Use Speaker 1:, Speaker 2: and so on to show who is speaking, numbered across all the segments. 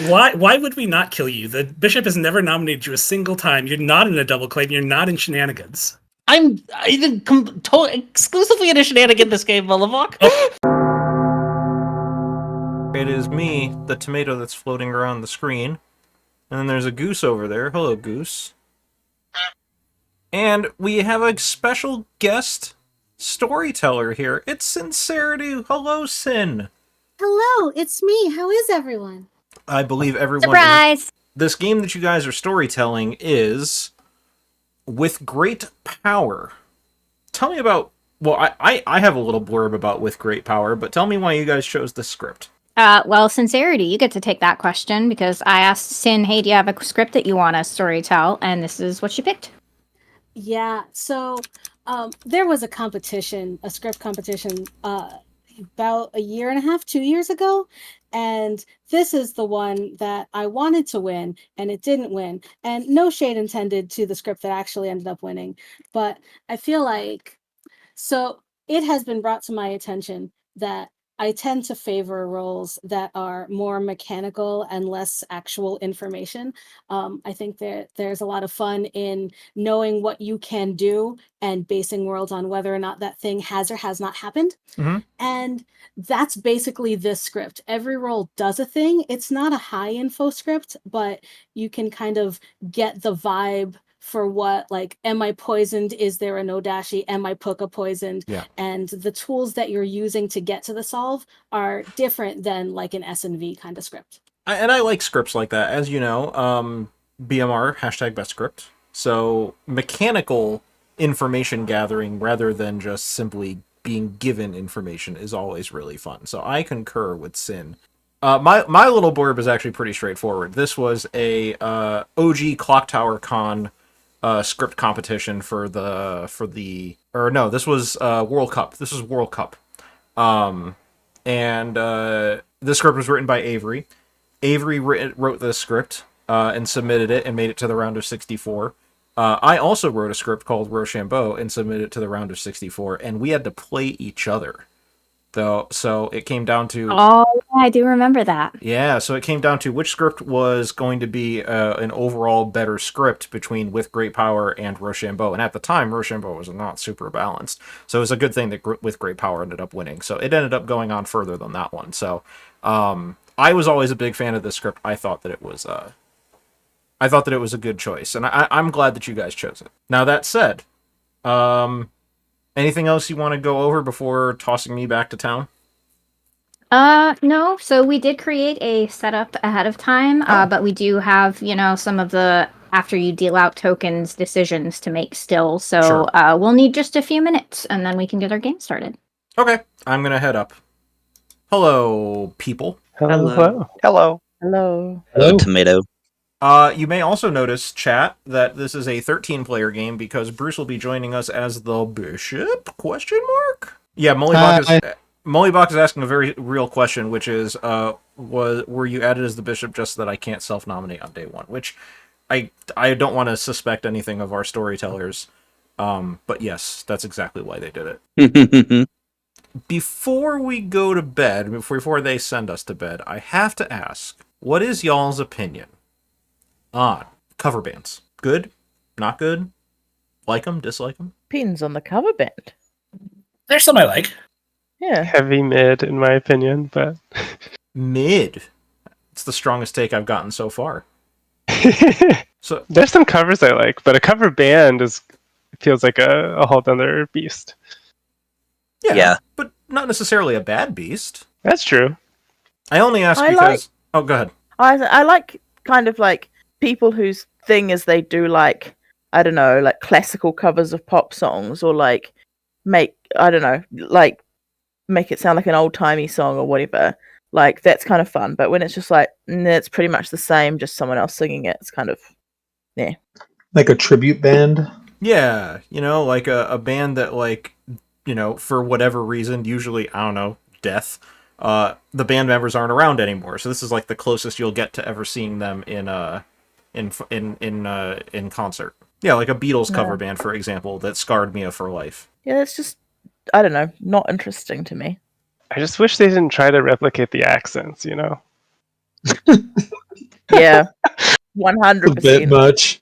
Speaker 1: Why would we not kill you? The bishop has never nominated you a single time. You're not in a double claim. You're not in shenanigans.
Speaker 2: I'm exclusively in a shenanigan this game, Mullivok.
Speaker 3: It is me, the tomato that's floating around the screen. And then there's a goose over there. Hello, goose. And we have a special guest storyteller here. It's Sincerity. Hello, Sin.
Speaker 4: Hello, it's me. How is everyone?
Speaker 3: I believe everyone...
Speaker 5: Surprise!
Speaker 3: This game that you guys are storytelling is With Great Power. Tell me about... Well, I have a little blurb about With Great Power, but tell me why you guys chose this script.
Speaker 5: Well, Sincerity, you get to take that question because I asked Sin, hey, do you have a script that you want to storytell? And this is what she picked.
Speaker 4: Yeah, so there was a competition, a script competition, about a year and a half, 2 years ago. And this is the one that I wanted to win, and it didn't win. And no shade intended to the script that actually ended up winning. But I feel like, so it has been brought to my attention that I tend to favor roles that are more mechanical and less actual information. I think that there's a lot of fun in knowing what you can do and basing worlds on whether or not that thing has or has not happened.
Speaker 3: Mm-hmm.
Speaker 4: And that's basically this script. Every role does a thing. It's not a high info script, but you can kind of get the vibe for what, like, am I poisoned? Is there a no-dashi? Am I puka poisoned?
Speaker 3: Yeah.
Speaker 4: And the tools that you're using to get to the solve are different than like an S&V kind of script.
Speaker 3: I like scripts like that. As you know, BMR, hashtag best script. So mechanical information gathering rather than just simply being given information is always really fun. So I concur with Sin. My little blurb is actually pretty straightforward. This was a OG Clock Tower Con script competition for the this was World Cup. This was World Cup. And this script was written by Avery. Avery wrote this script and submitted it and made it to the round of 64. I also wrote a script called Rochambeau and submitted it to the round of 64, and we had to play each other. So it came down to...
Speaker 5: Oh, I do remember that.
Speaker 3: Yeah, so it came down to which script was going to be an overall better script between With Great Power and Rochambeau. And at the time, Rochambeau was not super balanced. So it was a good thing that With Great Power ended up winning. So it ended up going on further than that one. So I was always a big fan of this script. I thought that it was a good choice. And I'm glad that you guys chose it. Now, that said... anything else you want to go over before tossing me back to town?
Speaker 5: No. So we did create a setup ahead of time, but we do have, some of the after you deal out tokens decisions to make still. So
Speaker 3: Sure.
Speaker 5: We'll need just a few minutes and then we can get our game started.
Speaker 3: Okay, I'm going to head up. Hello, people.
Speaker 6: Hello.
Speaker 7: Hello.
Speaker 6: Hello.
Speaker 7: Hello, tomato.
Speaker 3: You may also notice, chat, that this is a 13-player game because Bruce will be joining us as the bishop? ? Yeah, Mollybach is asking a very real question, which is, were you added as the bishop just so that I can't self-nominate on day one? Which I don't want to suspect anything of our storytellers, but yes, that's exactly why they did it. Before we go to bed, before they send us to bed, I have to ask, what is y'all's opinion on cover bands? Good? Not good? Like them? Dislike them?
Speaker 6: Depends on the cover band.
Speaker 1: There's some I like.
Speaker 6: Yeah.
Speaker 8: Heavy mid, in my opinion, but...
Speaker 3: Mid. It's the strongest take I've gotten so far. So
Speaker 8: there's some covers I like, but a cover band feels like a whole other beast.
Speaker 3: Yeah, but not necessarily a bad beast.
Speaker 8: That's true.
Speaker 3: I only ask because... Oh, go ahead.
Speaker 6: I like kind of like people whose thing is they do like, I don't know, like classical covers of pop songs or like make it sound like an old-timey song or whatever. Like, that's kind of fun. But when it's just like, it's pretty much the same, just someone else singing it, it's kind of, yeah.
Speaker 9: Like a tribute band?
Speaker 3: Yeah, like a band that, like, for whatever reason, usually, I don't know, death, the band members aren't around anymore. So this is like the closest you'll get to ever seeing them in concert. Yeah, like a Beatles cover band, for example, that scarred Mia for life.
Speaker 6: Yeah, it's just, I don't know, not interesting to me.
Speaker 8: I just wish they didn't try to replicate the accents,
Speaker 6: Yeah,
Speaker 9: A bit
Speaker 6: 100%.
Speaker 9: much.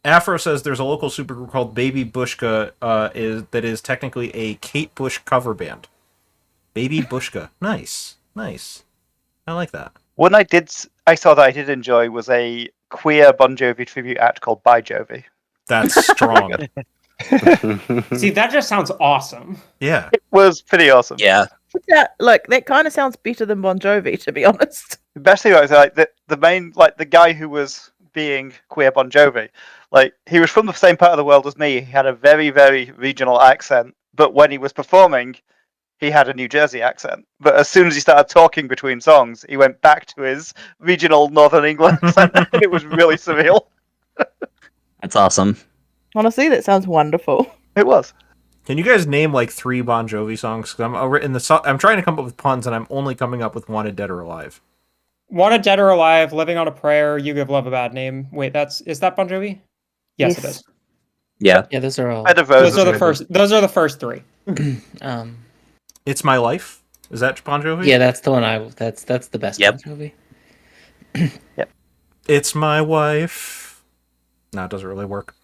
Speaker 3: Afro says there's a local supergroup called Baby Bushka that is technically a Kate Bush cover band. Baby Bushka. Nice. I like that.
Speaker 7: One I saw that I did enjoy was a queer Bon Jovi tribute act called By Jovi.
Speaker 3: That's strong.
Speaker 2: See, that just sounds awesome.
Speaker 3: Yeah.
Speaker 7: It was pretty awesome.
Speaker 10: Yeah.
Speaker 6: That kind of sounds better than Bon Jovi, to be honest.
Speaker 7: The best thing was like the main the guy who was being queer Bon Jovi, like he was from the same part of the world as me. He had a very, very regional accent, but when he was performing, he had a New Jersey accent. But as soon as he started talking between songs, he went back to his regional Northern England accent, and it was really surreal.
Speaker 10: That's awesome.
Speaker 6: Honestly, that sounds wonderful.
Speaker 7: It was.
Speaker 3: Can you guys name like 3 Bon Jovi songs? Because I'm trying to come up with puns, and I'm only coming up with Wanted Dead or Alive.
Speaker 11: Wanted Dead or Alive, Living on a Prayer, You Give Love a Bad Name. Wait, is that Bon Jovi? Yes, it is.
Speaker 10: Yeah.
Speaker 2: Yeah, those are all.
Speaker 7: Those
Speaker 11: Those are the first 3.
Speaker 3: It's My Life. Is that Bon Jovi?
Speaker 2: Yeah, that's the one that's the best
Speaker 10: Yep.
Speaker 2: Bon Jovi.
Speaker 7: Yep.
Speaker 3: It's My Wife. No, it doesn't really work.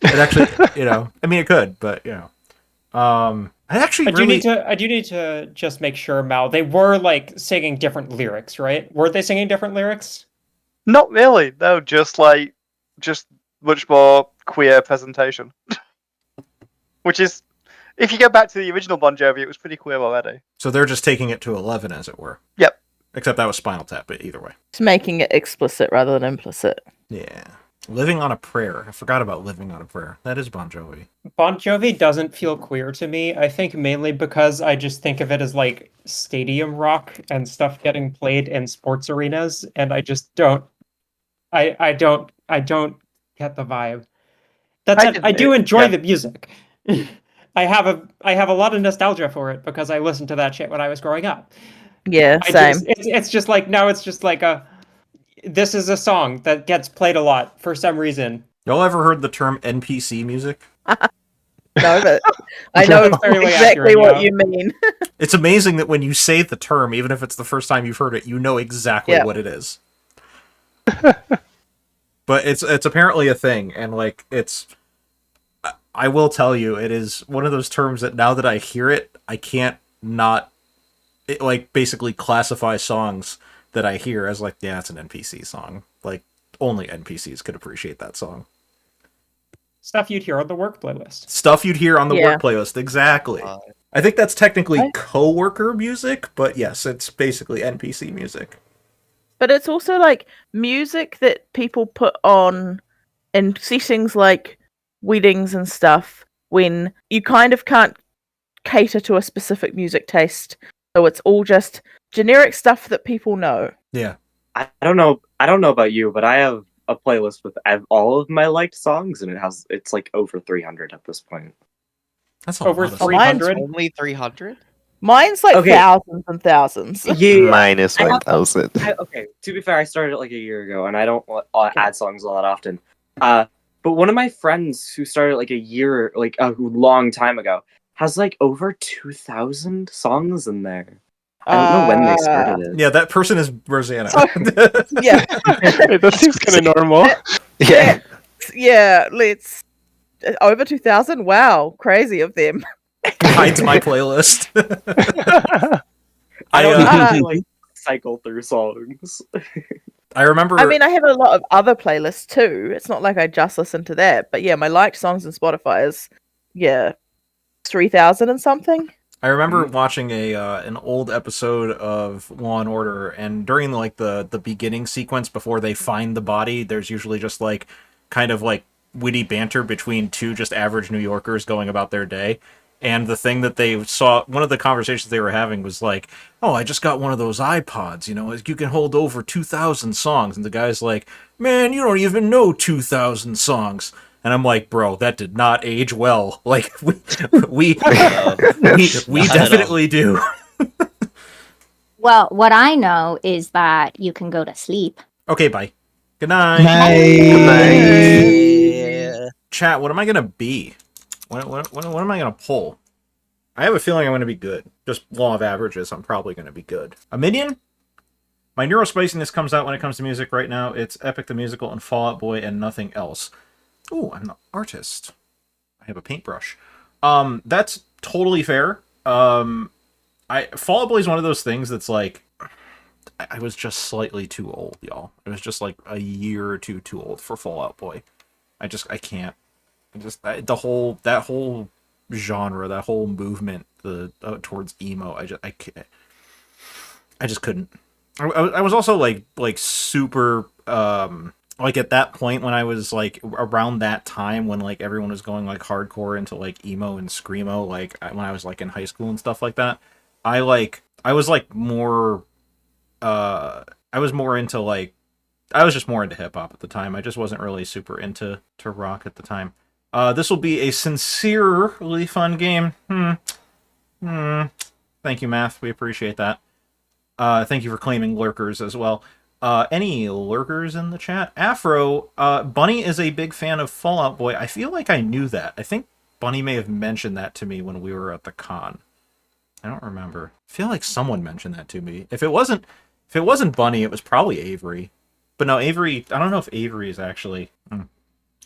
Speaker 3: It actually, I mean, it could, but I actually
Speaker 11: I do need to just make sure, Mal. They were like singing different lyrics, right? Were they singing different lyrics?
Speaker 7: Not really. No, just much more queer presentation. Which is, if you go back to the original Bon Jovi, it was pretty queer already.
Speaker 3: So they're just taking it to 11, as it were.
Speaker 7: Yep.
Speaker 3: Except that was Spinal Tap, but either way.
Speaker 6: It's making it explicit rather than implicit.
Speaker 3: Yeah. Living on a Prayer. I forgot about Living on a Prayer. That is Bon Jovi.
Speaker 11: Bon Jovi doesn't feel queer to me. I think mainly because I just think of it as like stadium rock and stuff getting played in sports arenas, and I just don't. I don't get the vibe. That said, I do enjoy the music. I have a lot of nostalgia for it because I listened to that shit when I was growing up.
Speaker 6: Yeah, same.
Speaker 11: It's just like now it's just like this is a song that gets played a lot for some reason.
Speaker 3: Y'all ever heard the term NPC music?
Speaker 6: No, but I know exactly
Speaker 11: accurate,
Speaker 6: what you mean.
Speaker 3: It's amazing that when you say the term, even if it's the first time you've heard it, you know exactly what it is. But it's apparently a thing, and like I will tell you, it is one of those terms that now that I hear it, I can't not basically classify songs that I hear as like, yeah, it's an NPC song. Like only NPCs could appreciate that song.
Speaker 11: Stuff you'd hear on the work playlist.
Speaker 3: Stuff you'd hear on the work playlist, exactly. I think that's technically coworker music, but yes, it's basically NPC music.
Speaker 6: But it's also like music that people put on in settings like weddings and stuff when you kind of can't cater to a specific music taste. So it's all just generic stuff that people know.
Speaker 3: Yeah.
Speaker 12: I don't know about you, but I have a playlist with all of my liked songs, and it's like over 300 at this point.
Speaker 3: That's
Speaker 11: over 300.
Speaker 2: Only 300.
Speaker 6: Mine's like thousands and thousands.
Speaker 12: Yeah,
Speaker 10: minus 1,000.
Speaker 12: Okay, to be fair, I started like a year ago, and I don't add songs a lot often. But one of my friends who started like a long time ago has like over 2,000 songs in there. I don't know when they started it.
Speaker 3: Yeah, that person is Rosanna.
Speaker 6: Yeah.
Speaker 8: That seems kind of normal.
Speaker 10: Yeah.
Speaker 6: Yeah, let's... Over 2,000? Wow, crazy of them.
Speaker 3: Hides my playlist.
Speaker 12: I don't usually like cycle through songs.
Speaker 3: I remember...
Speaker 6: I mean, I have a lot of other playlists too. It's not like I just listen to that. But yeah, my liked songs on Spotify is, 3,000 and something.
Speaker 3: I remember watching an old episode of Law and Order, and during like the beginning sequence before they find the body, there's usually just like kind of like witty banter between two just average New Yorkers going about their day. And the thing that they saw, one of the conversations they were having was like, oh, I just got one of those iPods, you can hold over 2,000 songs. And the guy's like, man, you don't even know 2,000 songs. And I'm like, bro, that did not age well. Like, we definitely do.
Speaker 5: Well, what I know is that you can go to sleep.
Speaker 3: Okay, bye. Good night.
Speaker 10: Good night.
Speaker 3: Chat, what am I going to be? What am I going to pull? I have a feeling I'm going to be good. Just law of averages, I'm probably going to be good. A minion? My neurospiciness comes out when it comes to music right now. It's Epic the Musical and Fall Out Boy and nothing else. Ooh, I'm the artist. I have a paintbrush. That's totally fair. Fall Out Boy is one of those things that's like, I was just slightly too old, y'all. It was just like a year or two too old for Fall Out Boy. I can't. That whole genre, that whole movement, towards emo, I can't. I just couldn't. I was also like super like at that point when I was like around that time when like everyone was going like hardcore into like emo and screamo, like when I was like in high school and stuff like that. I was more just more into hip hop at the time. I just wasn't really super into rock at the time. This will be a sincerely fun game. Thank you, Math. We appreciate that. Thank you for claiming lurkers as well. Any lurkers in the chat? Afro, Bunny is a big fan of Fall Out Boy. I feel like I knew that. I think Bunny may have mentioned that to me when we were at the con. I don't remember. I feel like someone mentioned that to me. If it wasn't Bunny, it was probably Avery. But no, Avery, I don't know if Avery is actually...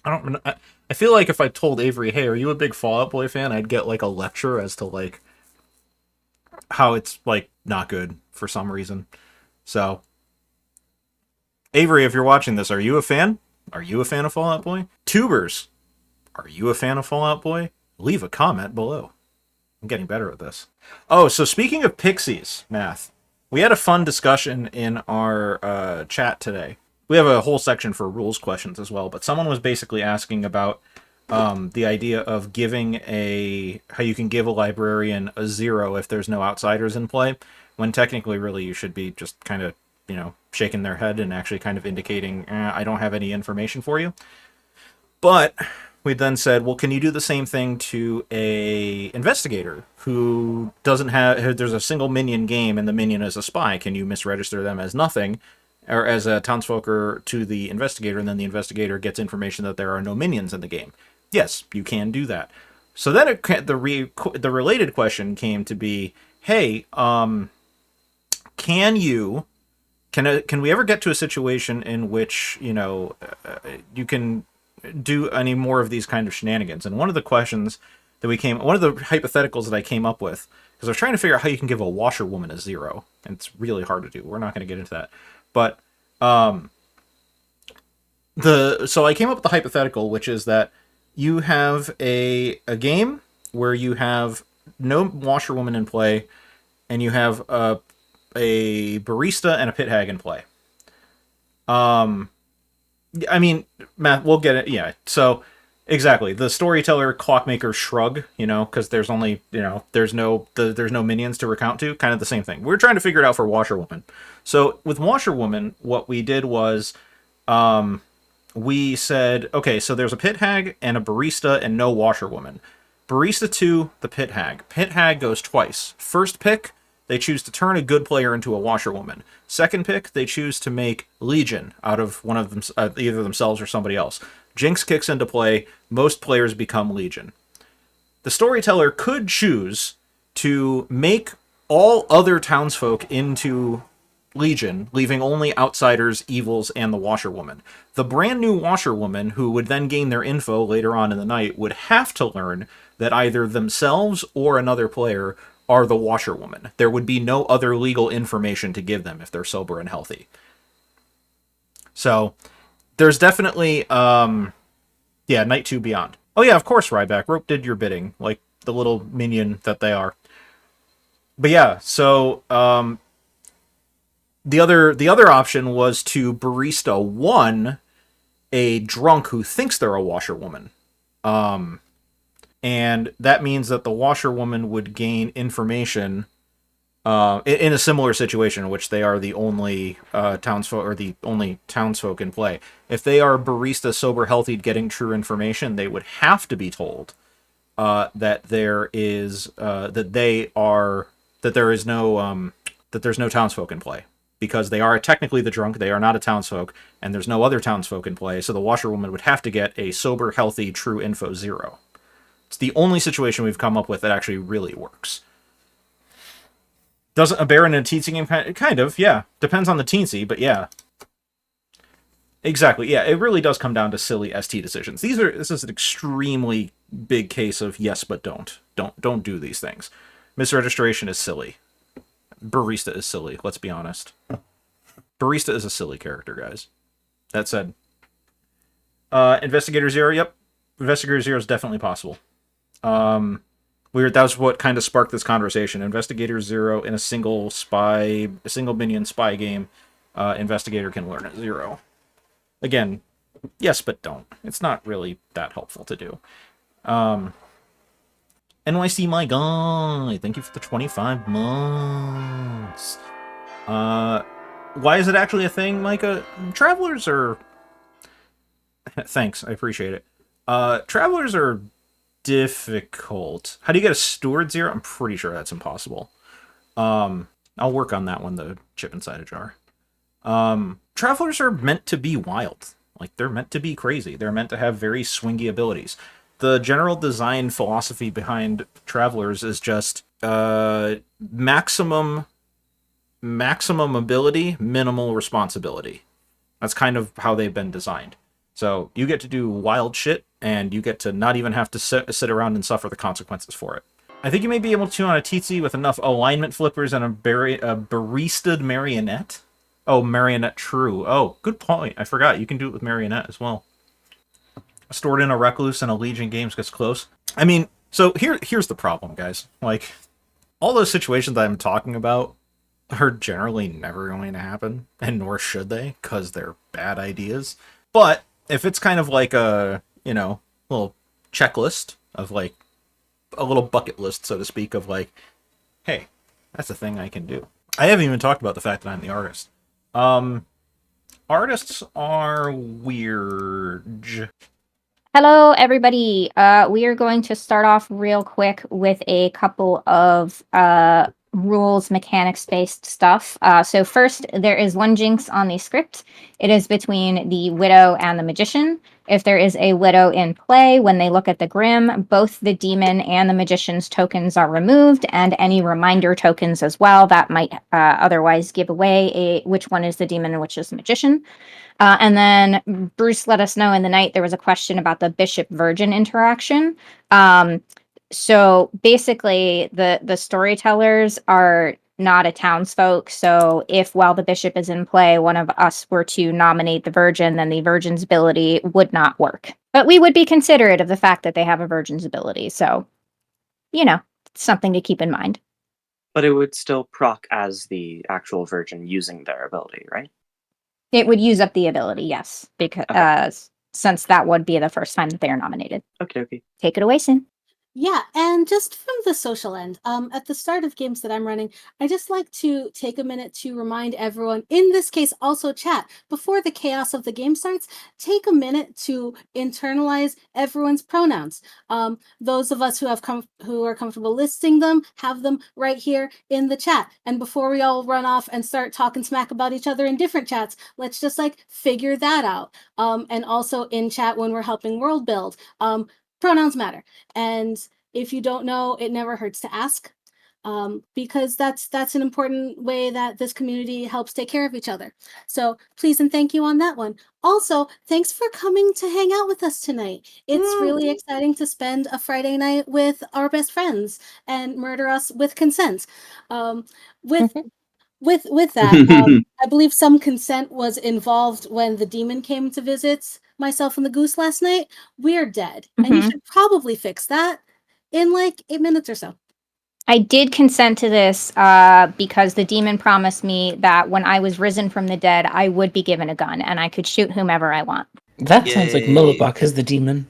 Speaker 3: I feel like if I told Avery, hey, are you a big Fall Out Boy fan? I'd get like a lecture as to like how it's like not good for some reason. So, Avery, if you're watching this, are you a fan? Are you a fan of Fall Out Boy? Tubers, are you a fan of Fall Out Boy? Leave a comment below. I'm getting better at this. Oh, so speaking of pixies, Math, we had a fun discussion in our chat today. We have a whole section for rules questions as well, but someone was basically asking about the idea of giving how you can give a librarian a 0 if there's no outsiders in play, when technically really you should be just kind of, shaking their head and actually kind of indicating, I don't have any information for you. But we then said, well, can you do the same thing to a investigator who doesn't have, there's a single minion game and the minion is a spy. Can you misregister them as nothing or as a townsfolker to the investigator, and then the investigator gets information that there are no minions in the game? Yes, you can do that. So then the related question came to be, hey, can we ever get to a situation in which, you can do any more of these kind of shenanigans? And one of the questions that one of the hypotheticals that I came up with, because I was trying to figure out how you can give a washerwoman a 0, and it's really hard to do. We're not going to get into that. But so I came up with the hypothetical, which is that you have a game where you have no washerwoman in play, and you have a barista and a pit hag in play. I mean, Matt, we'll get it. Yeah. So exactly, the storyteller clockmaker shrug, because there's only, there's no minions to recount to. Kind of the same thing. We're trying to figure it out for washerwoman. So with washerwoman, what we did was, we said, okay, so there's a pit hag and a barista and no washerwoman. Barista to the pit hag. Pit hag goes twice. First pick, they choose to turn a good player into a washerwoman. Second pick, they choose to make Legion out of one of them, either themselves or somebody else. Jinx kicks into play. Most players become Legion. The storyteller could choose to make all other townsfolk into Legion, leaving only outsiders, evils, and the washerwoman. The brand new washerwoman, who would then gain their info later on in the night, would have to learn that either themselves or another player are the washerwoman. There would be no other legal information to give them if they're sober and healthy. So there's definitely Night 2 Beyond. Oh yeah, of course, Ryback. Rope did your bidding, like the little minion that they are. But yeah, so the other option was to barista 1 a drunk who thinks they're a washerwoman. And that means that the washerwoman would gain information in a similar situation in which they are the only townsfolk or the only townsfolk in play. If they are barista sober healthy getting true information, they would have to be told that there's no townsfolk in play, because they are technically the drunk, they are not a townsfolk, and there's no other townsfolk in play, so the washerwoman would have to get a sober healthy true info 0. It's the only situation we've come up with that actually really works. Doesn't a Baron in a teensy game kind of, yeah. Depends on the teensy, but yeah. Exactly, yeah. It really does come down to silly ST decisions. This is an extremely big case of yes but don't. Don't do these things. Misregistration is silly. Barista is silly, let's be honest. Barista is a silly character, guys. That said. Investigator Zero, yep. Investigator Zero is definitely possible. That was what kind of sparked this conversation. Investigator Zero in a single minion spy game, Investigator can learn at 0. Again, yes, but don't. It's not really that helpful to do. NYC My Guy, thank you for the 25 months. Why is it actually a thing, Micah? Travelers are... Thanks, I appreciate it. Travelers are difficult. How do you get a Steward 0? I'm pretty sure that's impossible. I'll work on that one, the chip inside a jar. Travelers are meant to be wild. Like, they're meant to be crazy. They're meant to have very swingy abilities. The general design philosophy behind Travelers is just maximum ability, minimal responsibility. That's kind of how they've been designed. So you get to do wild shit, and you get to not even have to sit around and suffer the consequences for it. I think you may be able to on a TC with enough alignment flippers and a barista'd marionette. Oh, marionette true. Oh, good point. I forgot. You can do it with marionette as well. Stored in a Recluse and a Legion games gets close. I mean, so here's the problem, guys. Like, all those situations that I'm talking about are generally never going to happen, and nor should they, because they're bad ideas. But if it's kind of like a, little checklist of, like, a little bucket list, so to speak, of, like, hey, that's a thing I can do. I haven't even talked about the fact that I'm the artist. Artists are weird.
Speaker 5: Hello, everybody. We are going to start off real quick with a couple of rules, mechanics-based stuff. So first, there is one jinx on the script. It is between the Widow and the Magician. If there is a Widow in play, when they look at the Grim, both the Demon and the Magician's tokens are removed, and any reminder tokens as well that might otherwise give away which one is the Demon and which is the Magician. And then Bruce let us know in the night there was a question about the Bishop Virgin interaction. So basically, the storytellers are not a townsfolk. So if while the bishop is in play, one of us were to nominate the Virgin, then the Virgin's ability would not work. But we would be considerate of the fact that they have a Virgin's ability. So, something to keep in mind.
Speaker 12: But it would still proc as the actual Virgin using their ability, right?
Speaker 5: It would use up the ability, yes, because since that would be the first time that they are nominated.
Speaker 12: Okay.
Speaker 5: Take it away, Sin.
Speaker 4: Yeah, and just from the social end, at the start of games that I'm running, I just like to take a minute to remind everyone, in this case also chat, before the chaos of the game starts, take a minute to internalize everyone's pronouns. Those of us who are comfortable listing them, have them right here in the chat. And before we all run off and start talking smack about each other in different chats, let's just figure that out. And also in chat when we're helping world build. Pronouns matter, and if you don't know, it never hurts to ask, because that's an important way that this community helps take care of each other. So please and thank you on that one. Also, thanks for coming to hang out with us tonight. It's really exciting to spend a Friday night with our best friends and murder us with consent. With that, I believe some consent was involved when the demon came to visit myself and the goose last night. We're dead. And you should probably fix that in 8 minutes or so.
Speaker 5: I did consent to this because the demon promised me that when I was risen from the dead, I would be given a gun and I could shoot whomever I want.
Speaker 13: That sounds like Mulibok is the demon.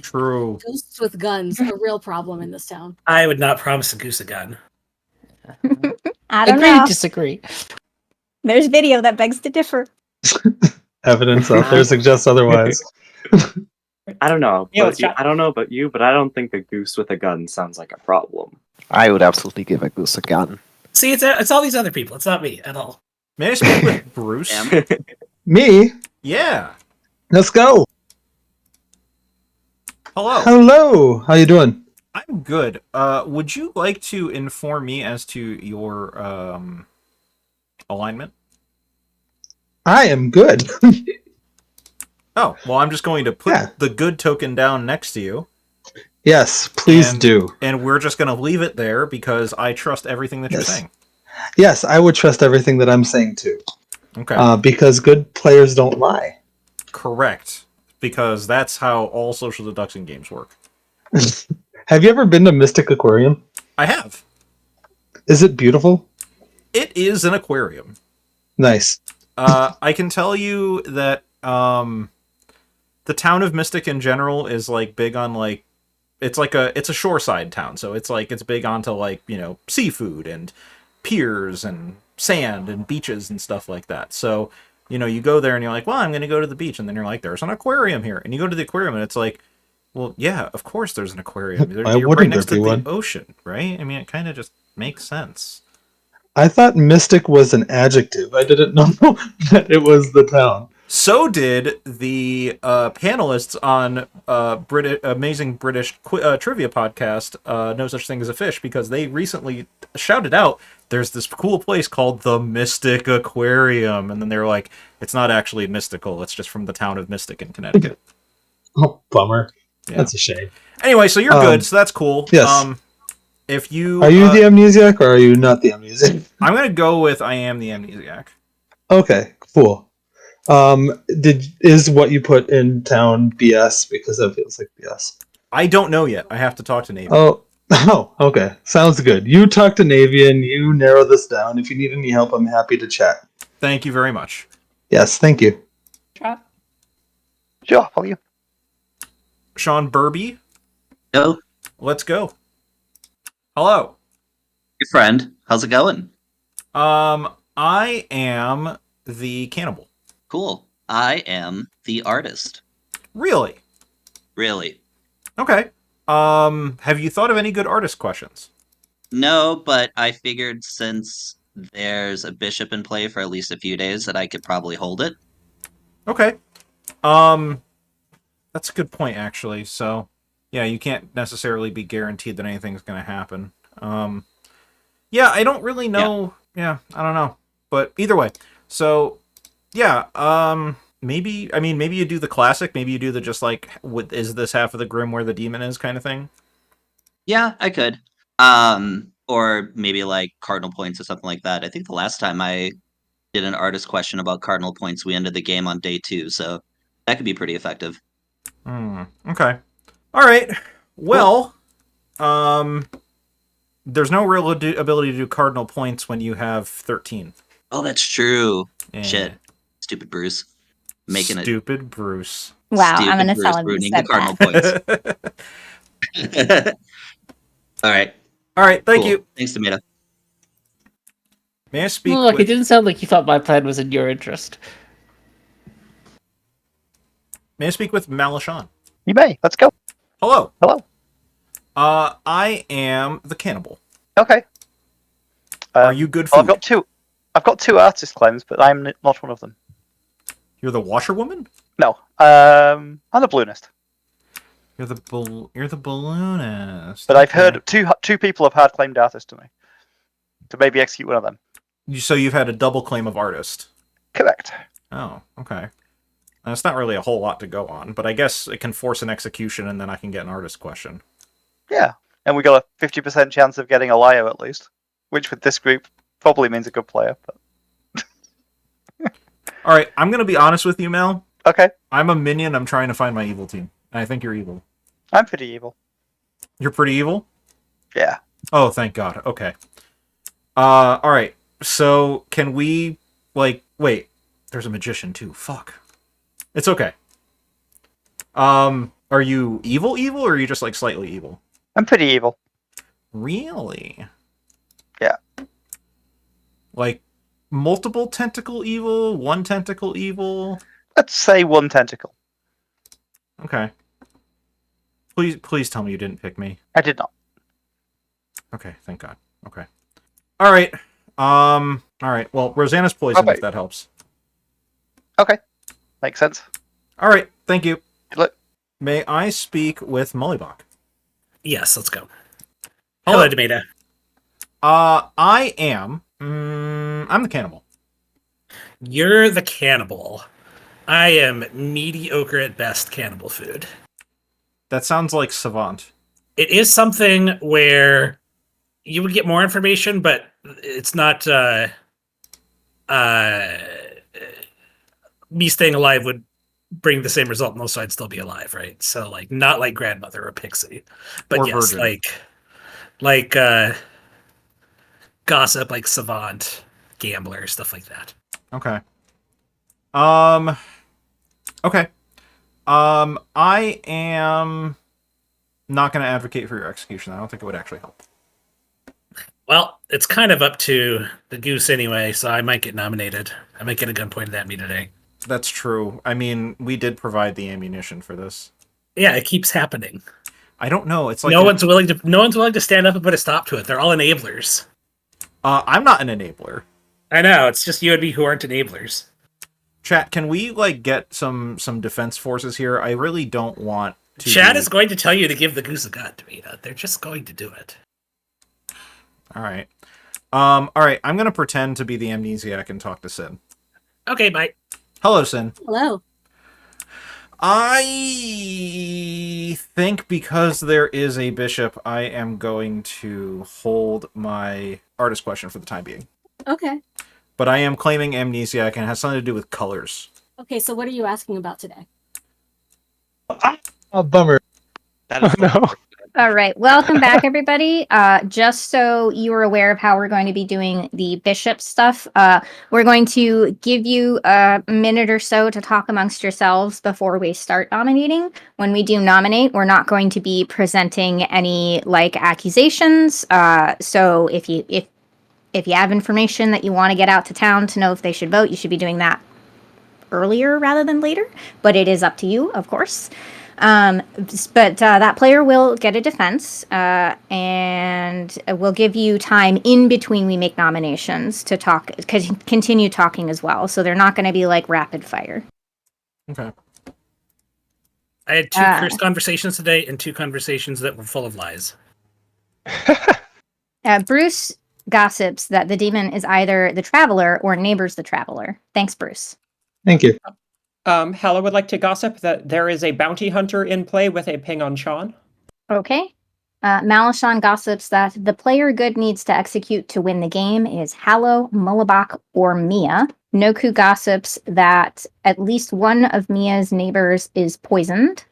Speaker 3: True.
Speaker 4: Ghosts with guns, a real problem in this town.
Speaker 1: I would not promise a goose a gun.
Speaker 5: I don't
Speaker 13: Agree
Speaker 5: know.
Speaker 13: Disagree.
Speaker 5: There's video that begs to differ.
Speaker 9: Evidence out there suggests otherwise.
Speaker 12: I don't know.
Speaker 11: Yeah,
Speaker 12: I don't know about you, but I don't think a goose with a gun sounds like a problem.
Speaker 10: I would absolutely give a goose a gun.
Speaker 1: See, it's all these other people. It's not me at all.
Speaker 3: May I speak with Bruce?
Speaker 9: Me?
Speaker 3: Yeah.
Speaker 9: Let's go.
Speaker 3: Hello.
Speaker 9: Hello. How you doing?
Speaker 3: I'm good. Would you like to inform me as to your alignment?
Speaker 9: I am good.
Speaker 3: Oh, well, I'm just going to put
Speaker 9: Yeah.
Speaker 3: the good token down next to you.
Speaker 9: Yes, please
Speaker 3: and,
Speaker 9: do.
Speaker 3: And we're just going to leave it there because I trust everything that you're saying.
Speaker 9: Yes, I would trust everything that I'm saying too.
Speaker 3: Okay.
Speaker 9: Because good players don't lie.
Speaker 3: Correct. Because that's how all social deduction games work.
Speaker 9: Have you ever been to Mystic Aquarium?
Speaker 3: I have.
Speaker 9: Is it beautiful?
Speaker 3: It is an aquarium.
Speaker 9: Nice.
Speaker 3: I can tell you that the town of Mystic in general is like big on like it's a shoreside town, so it's big onto like, seafood and piers and sand and beaches and stuff like that. So, you go there and you're like, well, I'm going to go to the beach, and then you're like, there's an aquarium here, and you go to the aquarium and it's like, well, yeah, of course there's an aquarium.
Speaker 9: Why
Speaker 3: You're right
Speaker 9: wouldn't
Speaker 3: next
Speaker 9: there
Speaker 3: to
Speaker 9: be
Speaker 3: the
Speaker 9: one?
Speaker 3: ocean, right? I mean, it kind of just makes sense.
Speaker 9: I thought mystic was an adjective. I didn't know that it was the town.
Speaker 3: So did the panelists on Amazing British Trivia podcast, No Such Thing as a Fish, because they recently shouted out, there's this cool place called the Mystic Aquarium. And then they were like, it's not actually mystical. It's just from the town of Mystic in Connecticut.
Speaker 9: Oh, bummer.
Speaker 3: Yeah.
Speaker 9: That's a shame.
Speaker 3: Anyway, so you're good, so that's cool.
Speaker 9: Yes.
Speaker 3: If you
Speaker 9: Are you the amnesiac or are you not the amnesiac?
Speaker 3: I'm going to go with I am the amnesiac.
Speaker 9: Okay, cool. Is what you put in town BS? Because that feels like BS.
Speaker 3: I don't know yet. I have to talk to Navean.
Speaker 9: Oh, okay. Sounds good. You talk to Navean, you narrow this down. If you need any help, I'm happy to chat.
Speaker 3: Thank you very much.
Speaker 9: Yes, thank you.
Speaker 11: Chat.
Speaker 7: Sure, how are you?
Speaker 3: Sean Burby.
Speaker 14: Hello.
Speaker 3: Let's go. Hello.
Speaker 14: Your friend. How's it going?
Speaker 3: I am the cannibal.
Speaker 14: Cool. I am the artist.
Speaker 3: Really?
Speaker 14: Really?
Speaker 3: Okay. Have you thought of any good artist questions?
Speaker 14: No, but I figured since there's a bishop in play for at least a few days that I could probably hold it.
Speaker 3: Okay. That's a good point, actually. So, yeah, you can't necessarily be guaranteed that anything's going to happen. Yeah, I don't really know. Yeah, I don't know. But either way. So, yeah, maybe you do the classic. Maybe you do the just like, is this half of the Grim where the demon is kind of thing?
Speaker 14: Yeah, I could. Or maybe like cardinal points or something like that. I think the last time I did an artist question about cardinal points, we ended the game on day 2, so that could be pretty effective.
Speaker 3: Okay. All right. Well, there's no real ability to do cardinal points when you have 13.
Speaker 14: Oh, that's true.
Speaker 3: Yeah.
Speaker 14: Shit. Stupid Bruce. Making
Speaker 3: Stupid Bruce.
Speaker 5: Wow,
Speaker 14: Stupid
Speaker 5: I'm gonna
Speaker 14: Bruce
Speaker 5: tell him you
Speaker 14: ruining
Speaker 5: said
Speaker 14: the cardinal
Speaker 5: that.
Speaker 14: points. All right.
Speaker 3: All right. Thank
Speaker 14: Cool.
Speaker 3: you.
Speaker 14: Thanks, Tomato.
Speaker 3: May I speak?
Speaker 13: Look,
Speaker 3: with...
Speaker 13: it didn't sound like you thought my plan was in your interest.
Speaker 3: May I speak with Malashan?
Speaker 7: You may. Let's go.
Speaker 3: Hello.
Speaker 7: Hello.
Speaker 3: I am the cannibal.
Speaker 7: Okay.
Speaker 3: Are you good
Speaker 7: well,
Speaker 3: food?
Speaker 7: I've got two artist claims, but I'm not one of them.
Speaker 3: You're the washerwoman?
Speaker 7: No. I'm the balloonist.
Speaker 3: You're the balloonist.
Speaker 7: But I've heard two people have hard claimed artist to me. To maybe execute one of them.
Speaker 3: So you've had a double claim of artist.
Speaker 7: Correct.
Speaker 3: Oh, okay. That's not really a whole lot to go on, but I guess it can force an execution and then I can get an artist question.
Speaker 7: Yeah. And we got a 50% chance of getting a liar at least. Which with this group probably means a good player. But...
Speaker 3: Alright, I'm going to be honest with you, Mel.
Speaker 7: Okay.
Speaker 3: I'm a minion. I'm trying to find my evil team. And I think you're evil.
Speaker 7: I'm pretty evil.
Speaker 3: You're pretty evil?
Speaker 7: Yeah.
Speaker 3: Oh, thank God. Okay. Alright. So, can we, like... Wait. There's a magician, too. Fuck. It's okay. Are you evil, or are you just, like, slightly evil?
Speaker 7: I'm pretty evil.
Speaker 3: Really?
Speaker 7: Yeah.
Speaker 3: Like, multiple tentacle evil? One tentacle evil?
Speaker 7: Let's say one tentacle.
Speaker 3: Okay. Please tell me you didn't pick me.
Speaker 7: I did not.
Speaker 3: Okay, thank God. Okay. Alright. Alright. Well, Rosanna's poisoned, if that helps.
Speaker 7: Okay. Makes sense.
Speaker 3: Alright, thank you.
Speaker 7: Good luck.
Speaker 3: May I speak with Mullibach?
Speaker 1: Yes, let's go. Hello, Demeta.
Speaker 3: I am. I'm the cannibal.
Speaker 1: You're the cannibal. I am mediocre at best cannibal food.
Speaker 3: That sounds like savant.
Speaker 1: It is something where you would get more information, but it's not. Me staying alive would bring the same result. Most I'd still be alive, right? So, like, not like grandmother or pixie, but
Speaker 3: Or
Speaker 1: yes,
Speaker 3: virgin.
Speaker 1: like gossip, like savant, gambler, stuff like that.
Speaker 3: Okay. Okay. I am not going to advocate for your execution. I don't think it would actually help.
Speaker 1: Well, it's kind of up to the goose anyway, so I might get nominated. I might get a gun pointed at me today.
Speaker 3: That's true. I mean, we did provide the ammunition for this.
Speaker 1: Yeah, it keeps happening.
Speaker 3: I don't know. It's like
Speaker 1: no one's willing to stand up and put a stop to it. They're all enablers.
Speaker 3: I'm not an enabler.
Speaker 1: I know. It's just you and me who aren't enablers.
Speaker 3: Chat, can we like get some defense forces here? I really don't want to.
Speaker 1: Chad is going to tell you to give the goose a gun, Davina. They're just going to do it.
Speaker 3: All right. All right. I'm gonna pretend to be the amnesiac and talk to Sin.
Speaker 1: Okay, bye.
Speaker 3: Hello, Sin.
Speaker 4: Hello.
Speaker 3: I think because there is a bishop, I am going to hold my artist question for the time being.
Speaker 4: Okay.
Speaker 3: But I am claiming amnesiac and it has something to do with colors.
Speaker 4: Okay, so what are you asking about today?
Speaker 9: Oh, bummer.
Speaker 14: That is
Speaker 8: no.
Speaker 5: All right, welcome back, everybody. Just so you are aware of how we're going to be doing the bishop stuff, we're going to give you a minute or so to talk amongst yourselves before we start nominating. When we do nominate, we're not going to be presenting any like accusations. So if you have information that you want to get out to town to know if they should vote, you should be doing that earlier rather than later. But it is up to you, of course. But that player will get a defense, and we'll give you time in between we make nominations to talk, continue talking as well. So they're not going to be like rapid fire.
Speaker 3: Okay.
Speaker 1: I had 2 cursed conversations today and 2 conversations that were full of lies.
Speaker 5: Bruce gossips that the demon is either the traveler or neighbors the traveler. Thanks, Bruce.
Speaker 9: Thank you.
Speaker 11: Hella would like to gossip that there is a bounty hunter in play with a ping on Sean.
Speaker 5: Okay. Malishon gossips that the player good needs to execute to win the game is Hallow, Mullabak, or Mia. Noku gossips that at least one of Mia's neighbors is poisoned.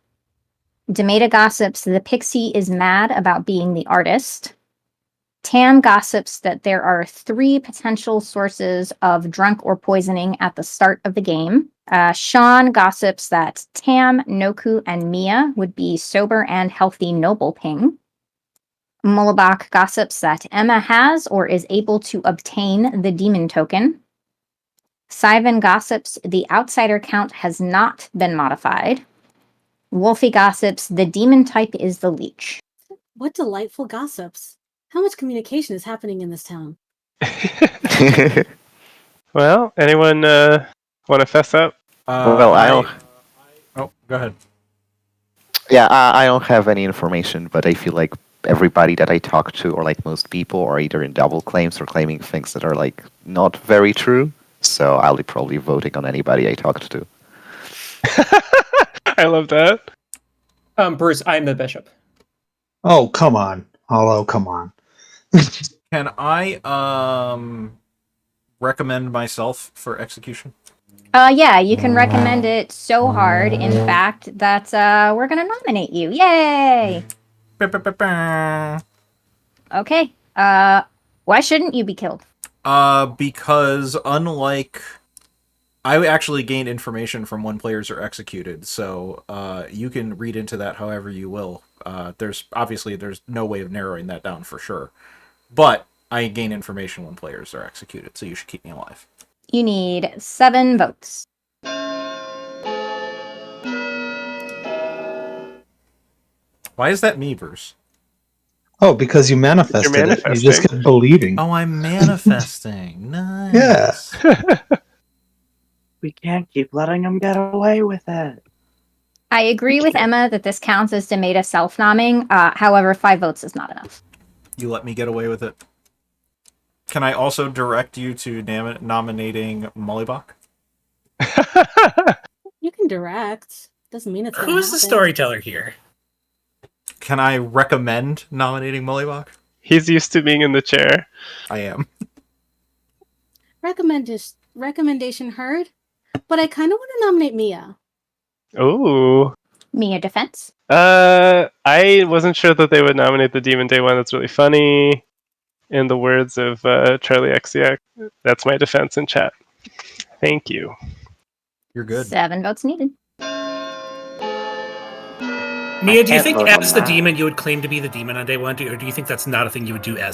Speaker 5: Demeta gossips the pixie is mad about being the artist. Tam gossips that there are 3 potential sources of drunk or poisoning at the start of the game. Sean gossips that Tam, Noku, and Mia would be sober and healthy noble ping. Mullabak gossips that Emma has or is able to obtain the demon token. Sivan gossips the outsider count has not been modified. Wolfie gossips the demon type is the leech.
Speaker 4: What delightful gossips. How much communication is happening in this town?
Speaker 8: Well, anyone want to fess up?
Speaker 10: Well,
Speaker 3: Oh, go ahead.
Speaker 10: Yeah, I don't have any information, but I feel like everybody that I talk to, or like most people, are either in double claims or claiming things that are like not very true. So I'll be probably voting on anybody I talked to.
Speaker 8: I love that.
Speaker 11: Bruce, I'm the bishop.
Speaker 9: Oh, come on. Hollow, come on.
Speaker 3: Can I recommend myself for execution?
Speaker 5: Yeah, you can recommend it so hard, in fact, that we're gonna nominate you. Yay! Okay. Why shouldn't you be killed?
Speaker 3: Because unlike... I actually gained information from when players are executed, so you can read into that however you will. There's no way of narrowing that down for sure. But I gain information when players are executed, so you should keep me alive.
Speaker 5: You need 7 votes.
Speaker 3: Why is that me, Bruce?
Speaker 9: Oh, because you manifested it. You just kept believing.
Speaker 3: Oh, I'm manifesting. Nice.
Speaker 9: Yeah.
Speaker 12: We can't keep letting him get away with it.
Speaker 5: I agree with Emma that this counts as Demeta self-nomming. However, 5 votes is not enough.
Speaker 3: You let me get away with it. Can I also direct you to nominating Mollybach?
Speaker 4: You can direct. Doesn't mean it's gonna
Speaker 1: Who's the
Speaker 4: happen.
Speaker 1: storyteller here?
Speaker 3: Can I recommend nominating Mollybach?
Speaker 8: He's used to being in the chair.
Speaker 3: I am.
Speaker 4: Recommendation heard, but I kind of want to nominate Mia.
Speaker 8: Ooh.
Speaker 5: Mia defense.
Speaker 8: I wasn't sure that they would nominate the Demon Day one. That's really funny. In the words of Charlie Exiac, that's my defense in chat. Thank you.
Speaker 3: You're good.
Speaker 5: 7 votes needed.
Speaker 1: Mia, do you
Speaker 12: can't
Speaker 1: think
Speaker 12: vote on
Speaker 1: as the
Speaker 12: that.
Speaker 1: demon you would claim to be the demon on day one, or do you think that's not a thing you would do as?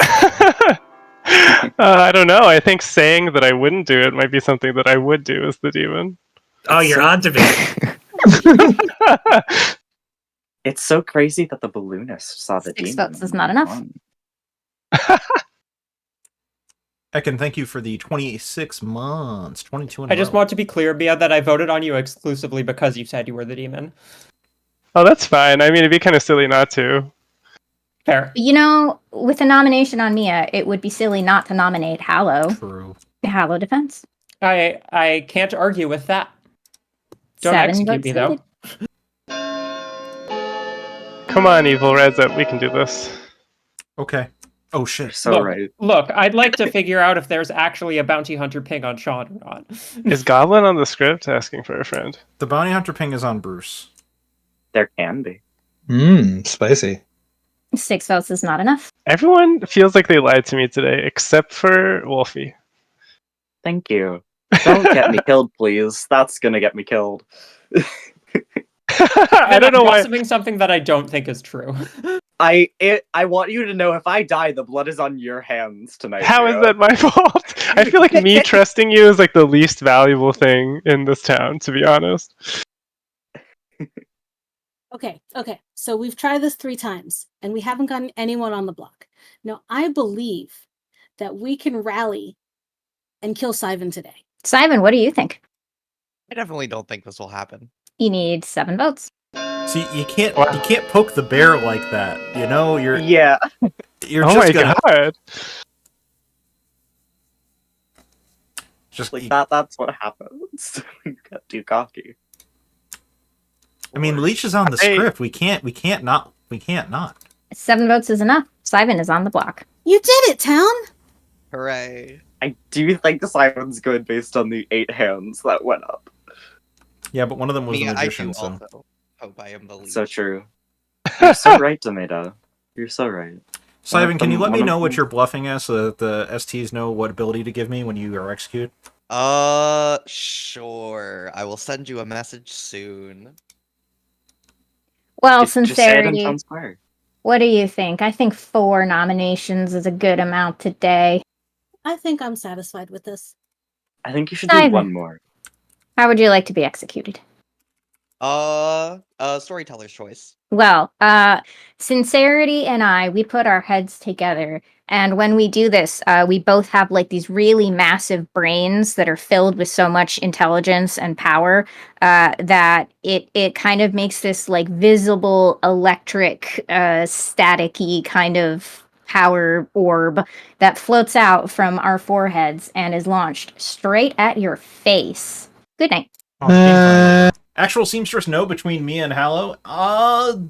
Speaker 8: I don't know. I think saying that I wouldn't do it might be something that I would do as the demon.
Speaker 1: Oh, you're on to me.
Speaker 12: It's so crazy that the balloonist saw the
Speaker 5: 6
Speaker 12: demon.
Speaker 5: votes is not enough.
Speaker 3: Ekin, thank you for the 26 months, 22 in
Speaker 11: I
Speaker 3: a
Speaker 11: just
Speaker 3: row.
Speaker 11: want to be clear, Bia, that I voted on you exclusively because you said you were the demon.
Speaker 8: Oh, that's fine. I mean, it'd be kind of silly not to.
Speaker 11: Fair.
Speaker 5: You know, with a nomination on Mia, it would be silly not to nominate Hallow.
Speaker 3: True.
Speaker 5: Hallow defense.
Speaker 11: I can't argue with that. Don't
Speaker 5: 7
Speaker 11: execute
Speaker 5: votes
Speaker 11: me, though.
Speaker 5: needed.
Speaker 8: Come on, Evil Reds Up. We can do this.
Speaker 3: Okay. Oh, shit.
Speaker 12: So
Speaker 11: look,
Speaker 12: right.
Speaker 11: Look, I'd like to figure out if there's actually a bounty hunter ping on Sean or not.
Speaker 8: Is Goblin on the script asking for a friend?
Speaker 3: The bounty hunter ping is on Bruce.
Speaker 12: There can be.
Speaker 9: Spicy.
Speaker 5: 6 votes is not enough.
Speaker 8: Everyone feels like they lied to me today, except for Wolfie.
Speaker 12: Thank you. Don't get me killed, please. That's gonna get me killed.
Speaker 8: I don't know why.
Speaker 11: Gossiping something that I don't think is true.
Speaker 12: I want you to know if I die, the blood is on your hands tonight.
Speaker 8: How is
Speaker 12: Rio.
Speaker 8: that my fault? I feel like me trusting you is like the least valuable thing in this town, to be honest.
Speaker 4: Okay. So we've tried this 3 times, and we haven't gotten anyone on the block. Now, I believe that we can rally and kill Sivan today.
Speaker 5: Simon, what do you think?
Speaker 15: I definitely don't think this will happen.
Speaker 5: You need 7 votes.
Speaker 3: See, you can't poke the bear like that. You know, you're
Speaker 12: Yeah.
Speaker 3: You're
Speaker 8: Oh
Speaker 3: just
Speaker 8: my
Speaker 3: gonna
Speaker 8: god.
Speaker 3: just
Speaker 12: Like that's what happens. You got too cocky.
Speaker 3: I mean, Leech is on the
Speaker 8: Hey.
Speaker 3: script. We can't not.
Speaker 5: 7 votes is enough. Simon is on the block.
Speaker 4: You did it, Town!
Speaker 15: Hooray.
Speaker 12: I do think Simon's good based on the 8 hands that went up.
Speaker 3: Yeah, but one of them was
Speaker 15: Me,
Speaker 3: a
Speaker 15: I
Speaker 3: magician,
Speaker 15: do
Speaker 3: so
Speaker 15: also hope I am the lead.
Speaker 12: So true. You're so right, Tomato. You're so right.
Speaker 3: Simon, can you let me
Speaker 12: One of
Speaker 3: know what
Speaker 12: them-
Speaker 3: you're bluffing as so that the STs know what ability to give me when you are executed?
Speaker 15: Sure. I will send you a message soon.
Speaker 5: Well,
Speaker 12: Just say it in
Speaker 5: sincerity.
Speaker 12: Town Square.
Speaker 5: What do you think? I think 4 nominations is a good amount today.
Speaker 4: I think I'm satisfied with this.
Speaker 12: I think you should do
Speaker 5: Simon.
Speaker 12: one more.
Speaker 5: How would you like to be executed?
Speaker 15: Storyteller's choice.
Speaker 5: Well, Sincerity and we put our heads together. And when we do this, we both have like these really massive brains that are filled with so much intelligence and power that it kind of makes this like visible electric, staticky kind of power orb that floats out from our foreheads and is launched straight at your face. Good night.
Speaker 3: Actual seamstress no between me and Hallow?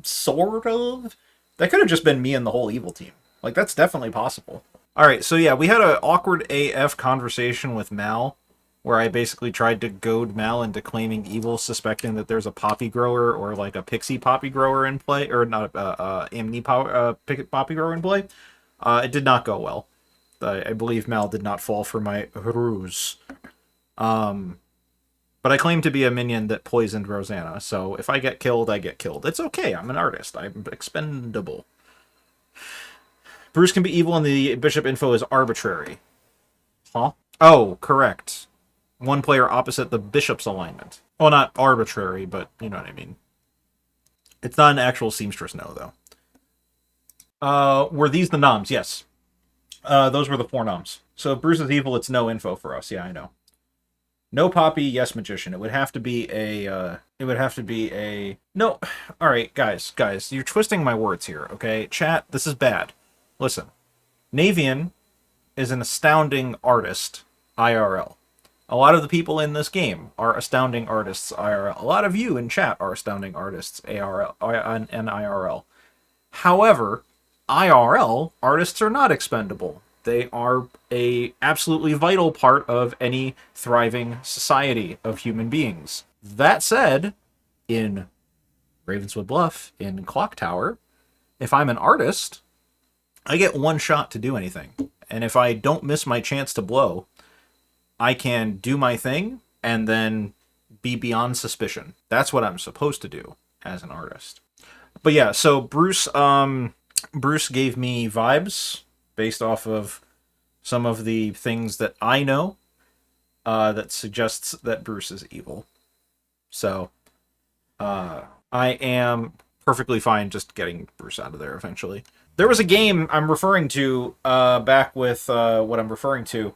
Speaker 3: Sort of. That could have just been me and the whole evil team. Like, that's definitely possible. Alright, so yeah, we had an awkward AF conversation with Mal, where I basically tried to goad Mal into claiming evil, suspecting that there's a poppy grower or like a pixie poppy grower in play, or not Amni poppy grower in play. It did not go well. I believe Mal did not fall for my ruse. But I claim to be a minion that poisoned Rosanna, so if I get killed, I get killed. It's okay, I'm an artist. I'm expendable. Bruce can be evil and the bishop info is arbitrary. Huh? Oh, correct. One player opposite the bishop's alignment. Well, not arbitrary, but you know what I mean. It's not an actual seamstress no, though. Were these the noms? Yes. Those were the 4 noms. So if Bruce is evil, it's no info for us. Yeah, I know. No Poppy, yes Magician. It would have to be a. It would have to be a. No. All right, guys, you're twisting my words here. Okay, chat. This is bad. Listen, Navean is an astounding artist, IRL. A lot of the people in this game are astounding artists, IRL. A lot of you in chat are astounding artists, ARL and IRL. However, IRL artists are not expendable. They are a absolutely vital part of any thriving society of human beings. That said, in Ravenswood Bluff, in Clock Tower, if I'm an artist, I get one shot to do anything. And if I don't miss my chance to blow, I can do my thing and then be beyond suspicion. That's what I'm supposed to do as an artist. But yeah, so Bruce gave me vibes based off of some of the things that I know that suggests that Bruce is evil. So I am perfectly fine just getting Bruce out of there eventually. There was a game I'm referring to back with what I'm referring to.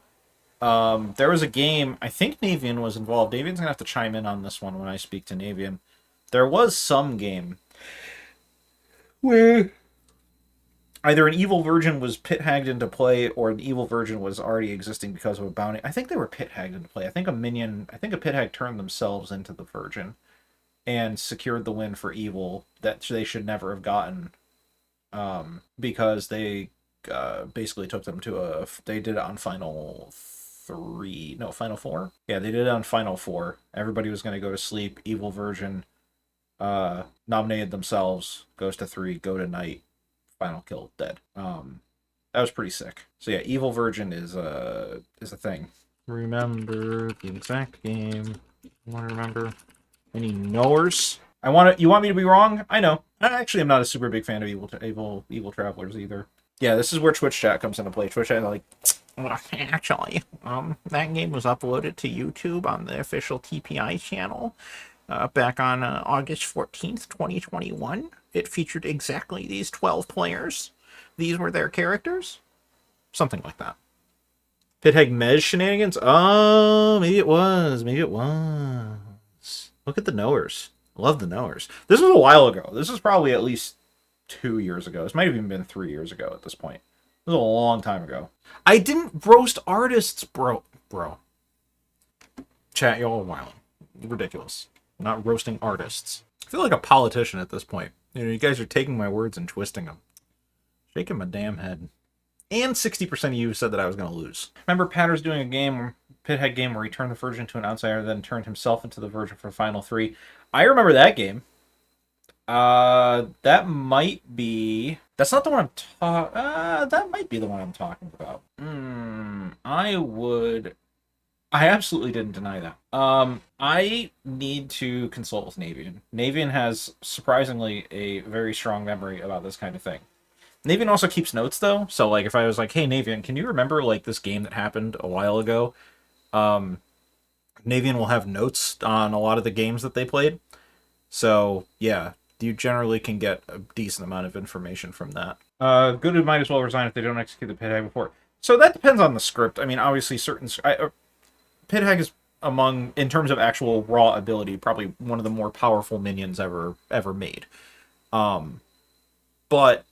Speaker 3: There was a game, I think Navean was involved. Navean's going to have to chime in on this one when I speak to Navean. There was some game where either an evil virgin was pit-hagged into play or an evil virgin was already existing because of a bounty. I think they were pit-hagged into play. I think a pit-hag turned themselves into the virgin and secured the win for evil that they should never have gotten because they basically took them to they did it on Final 4. Yeah, they did it on Final 4. Everybody was going to go to sleep. Evil virgin nominated themselves, goes to 3, go to night, final kill, dead. That was pretty sick. So yeah, evil virgin is a thing. Remember the exact game. I want to remember any knowers. You want me to be wrong? I know. I actually am not a super big fan of evil travelers either. Yeah, this is where Twitch chat comes into play. Twitch chat like, actually, that game was uploaded to YouTube on the official TPI channel back on August 14th, 2021. It featured exactly these 12 players. These were their characters. Something like that. Pitheg Mez shenanigans? Oh, maybe it was. Look at the knowers. Love the knowers. This was a while ago. This was probably at least 2 years ago. This might have even been 3 years ago at this point. This was a long time ago. I didn't roast artists, bro. Chat, y'all are wild. Ridiculous. I'm not roasting artists. I feel like a politician at this point. You guys are taking my words and twisting them. Shaking my damn head. And 60% of you said that I was going to lose. Remember Patter's doing a Pithead game where he turned the virgin into an outsider, then turned himself into the virgin for Final 3. I remember that game. That might be... That's not the one I'm talking... that might be the one I'm talking about. I absolutely didn't deny that. I need to consult with Navean. Navean has surprisingly a very strong memory about this kind of thing. Navean also keeps notes though, so like if I was like, hey Navean, can you remember like this game that happened a while ago? Navean will have notes on a lot of the games that they played. So yeah, you generally can get a decent amount of information from that. Good might as well resign if they don't execute the pit hag before. So that depends on the script. I mean, obviously certain pit hag is in terms of actual raw ability, probably one of the more powerful minions ever made. But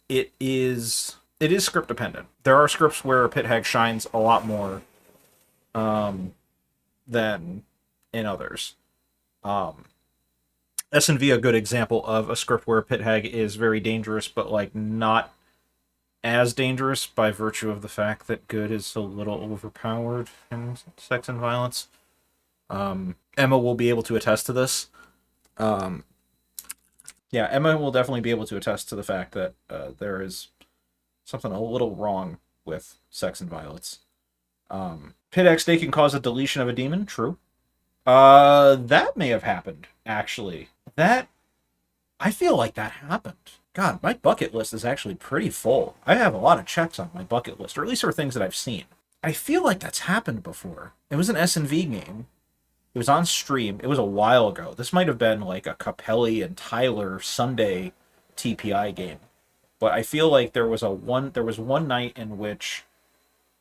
Speaker 3: it is script dependent. There are scripts where pit hag shines a lot more than in others. S&V a good example of a script where pit hag is very dangerous, but like not as dangerous by virtue of the fact that good is a little overpowered in sex and violence. Emma will be able to attest to this. Yeah, Emma will definitely be able to attest to the fact that there is something a little wrong with sex and violence. Pit XD can cause a deletion of a demon, true. That may have happened, actually. I feel like that happened. God, my bucket list is actually pretty full. I have a lot of checks on my bucket list, or at least for things that I've seen. I feel like that's happened before. It was an S&V game. It was on stream. It was a while ago. This might have been like a Capelli and Tyler Sunday TPI game. But I feel like there was one night in which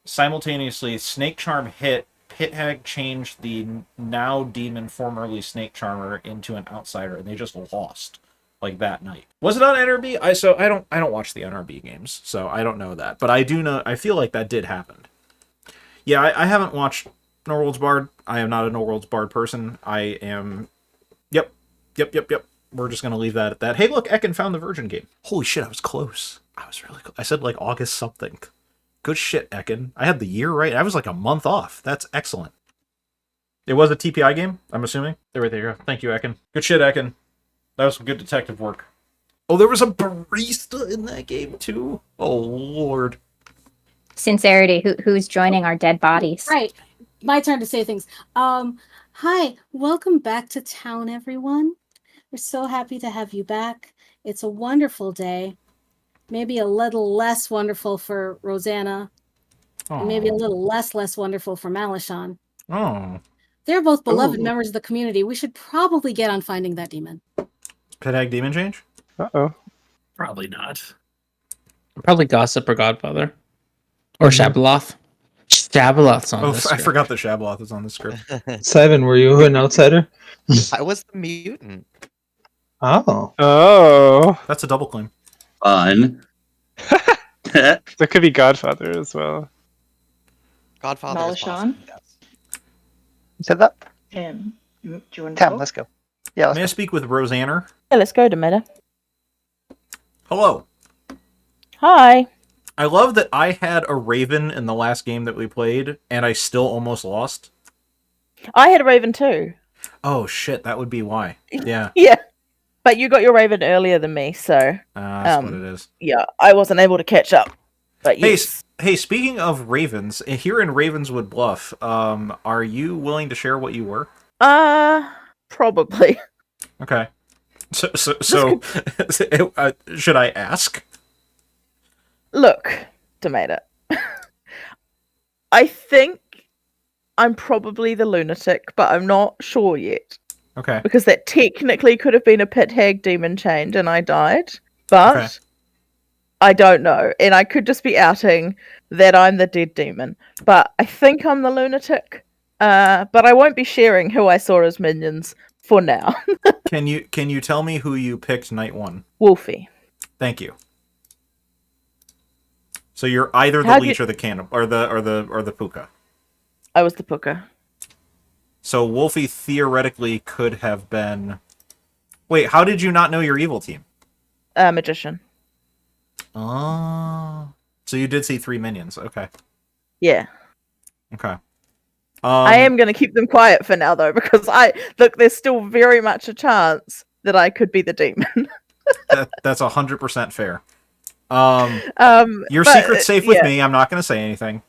Speaker 3: simultaneously Snake Charm hit Pit Hag changed the now demon, formerly Snake Charmer, into an outsider, and they just lost like that night. Was it on NRB? I don't watch the NRB games, so I don't know that, but I do know. I feel like that did happen. Yeah, I haven't watched Norworld's Bard. I am not a Norworld's Bard person. I am. Yep. We're just gonna leave that at that. Hey, look, Ekin found the Virgin game. Holy shit, I was close. I was really close. I said like August something. Good shit, Ekin. I had the year right. I was like a month off. That's excellent. It was a TPI game, I'm assuming. There you go. Thank you, Ekin. Good shit, Ekin. That was some good detective work. Oh, there was a barista in that game too. Oh lord.
Speaker 5: Sincerity, who's joining our dead bodies?
Speaker 4: Right. My turn to say things. Hi, welcome back to town, everyone. We're so happy to have you back. It's a wonderful day. Maybe a little less wonderful for Rosanna. And maybe a little less wonderful for Malishon.
Speaker 3: Oh.
Speaker 4: They're both beloved
Speaker 3: Ooh.
Speaker 4: members of the community. We should probably get on finding that demon.
Speaker 3: Pit Hag demon change?
Speaker 8: Uh-oh.
Speaker 1: Probably not.
Speaker 13: Probably Gossip or Godfather. Or Shabaloth. Shabaloth's on this
Speaker 3: I
Speaker 13: script.
Speaker 3: forgot that Shabaloth is on the script.
Speaker 9: Simon, were you an outsider?
Speaker 15: I was the mutant.
Speaker 9: Oh.
Speaker 8: Oh.
Speaker 3: That's a double claim.
Speaker 14: Fun.
Speaker 8: That could be Godfather as well.
Speaker 15: Godfather is possible.
Speaker 7: You said that?
Speaker 6: Tim, do you want
Speaker 7: Tam, let's go. Yeah,
Speaker 3: May I speak with Rosanna?
Speaker 6: Yeah, let's go, Demeter.
Speaker 3: Hello.
Speaker 6: Hi.
Speaker 3: I love that I had a Raven in the last game that we played, and I still almost lost.
Speaker 6: I had a Raven too.
Speaker 3: Oh shit, that would be why. Yeah.
Speaker 6: Yeah. But you got your Raven earlier than me, so
Speaker 3: That's what it is.
Speaker 6: yeah, I wasn't able to catch up. But yes.
Speaker 3: Hey, speaking of Ravens, here in Ravenswood Bluff, are you willing to share what you were?
Speaker 6: Probably.
Speaker 3: Okay. So should I ask?
Speaker 6: Look, Tomato. I think I'm probably the lunatic, but I'm not sure yet.
Speaker 3: Okay.
Speaker 6: Because that technically could have been a Pit Hag demon change and I died. But
Speaker 3: Okay.
Speaker 6: I don't know. And I could just be outing that I'm the dead demon. But I think I'm the lunatic. But I won't be sharing who I saw as minions for now.
Speaker 3: Can you tell me who you picked night one?
Speaker 6: Wolfie.
Speaker 3: Thank you. So you're either the leech or the cannon or the puka.
Speaker 6: I was the puka.
Speaker 3: So Wolfie theoretically could have been. Wait, how did you not know your evil team?
Speaker 6: Magician.
Speaker 3: Oh. So you did see 3 minions. Okay.
Speaker 6: Yeah.
Speaker 3: Okay.
Speaker 6: I am going to keep them quiet for now, though, because there's still very much a chance that I could be the demon.
Speaker 3: That's 100% fair. Your
Speaker 6: but,
Speaker 3: secret's safe with me. I'm not going to say anything.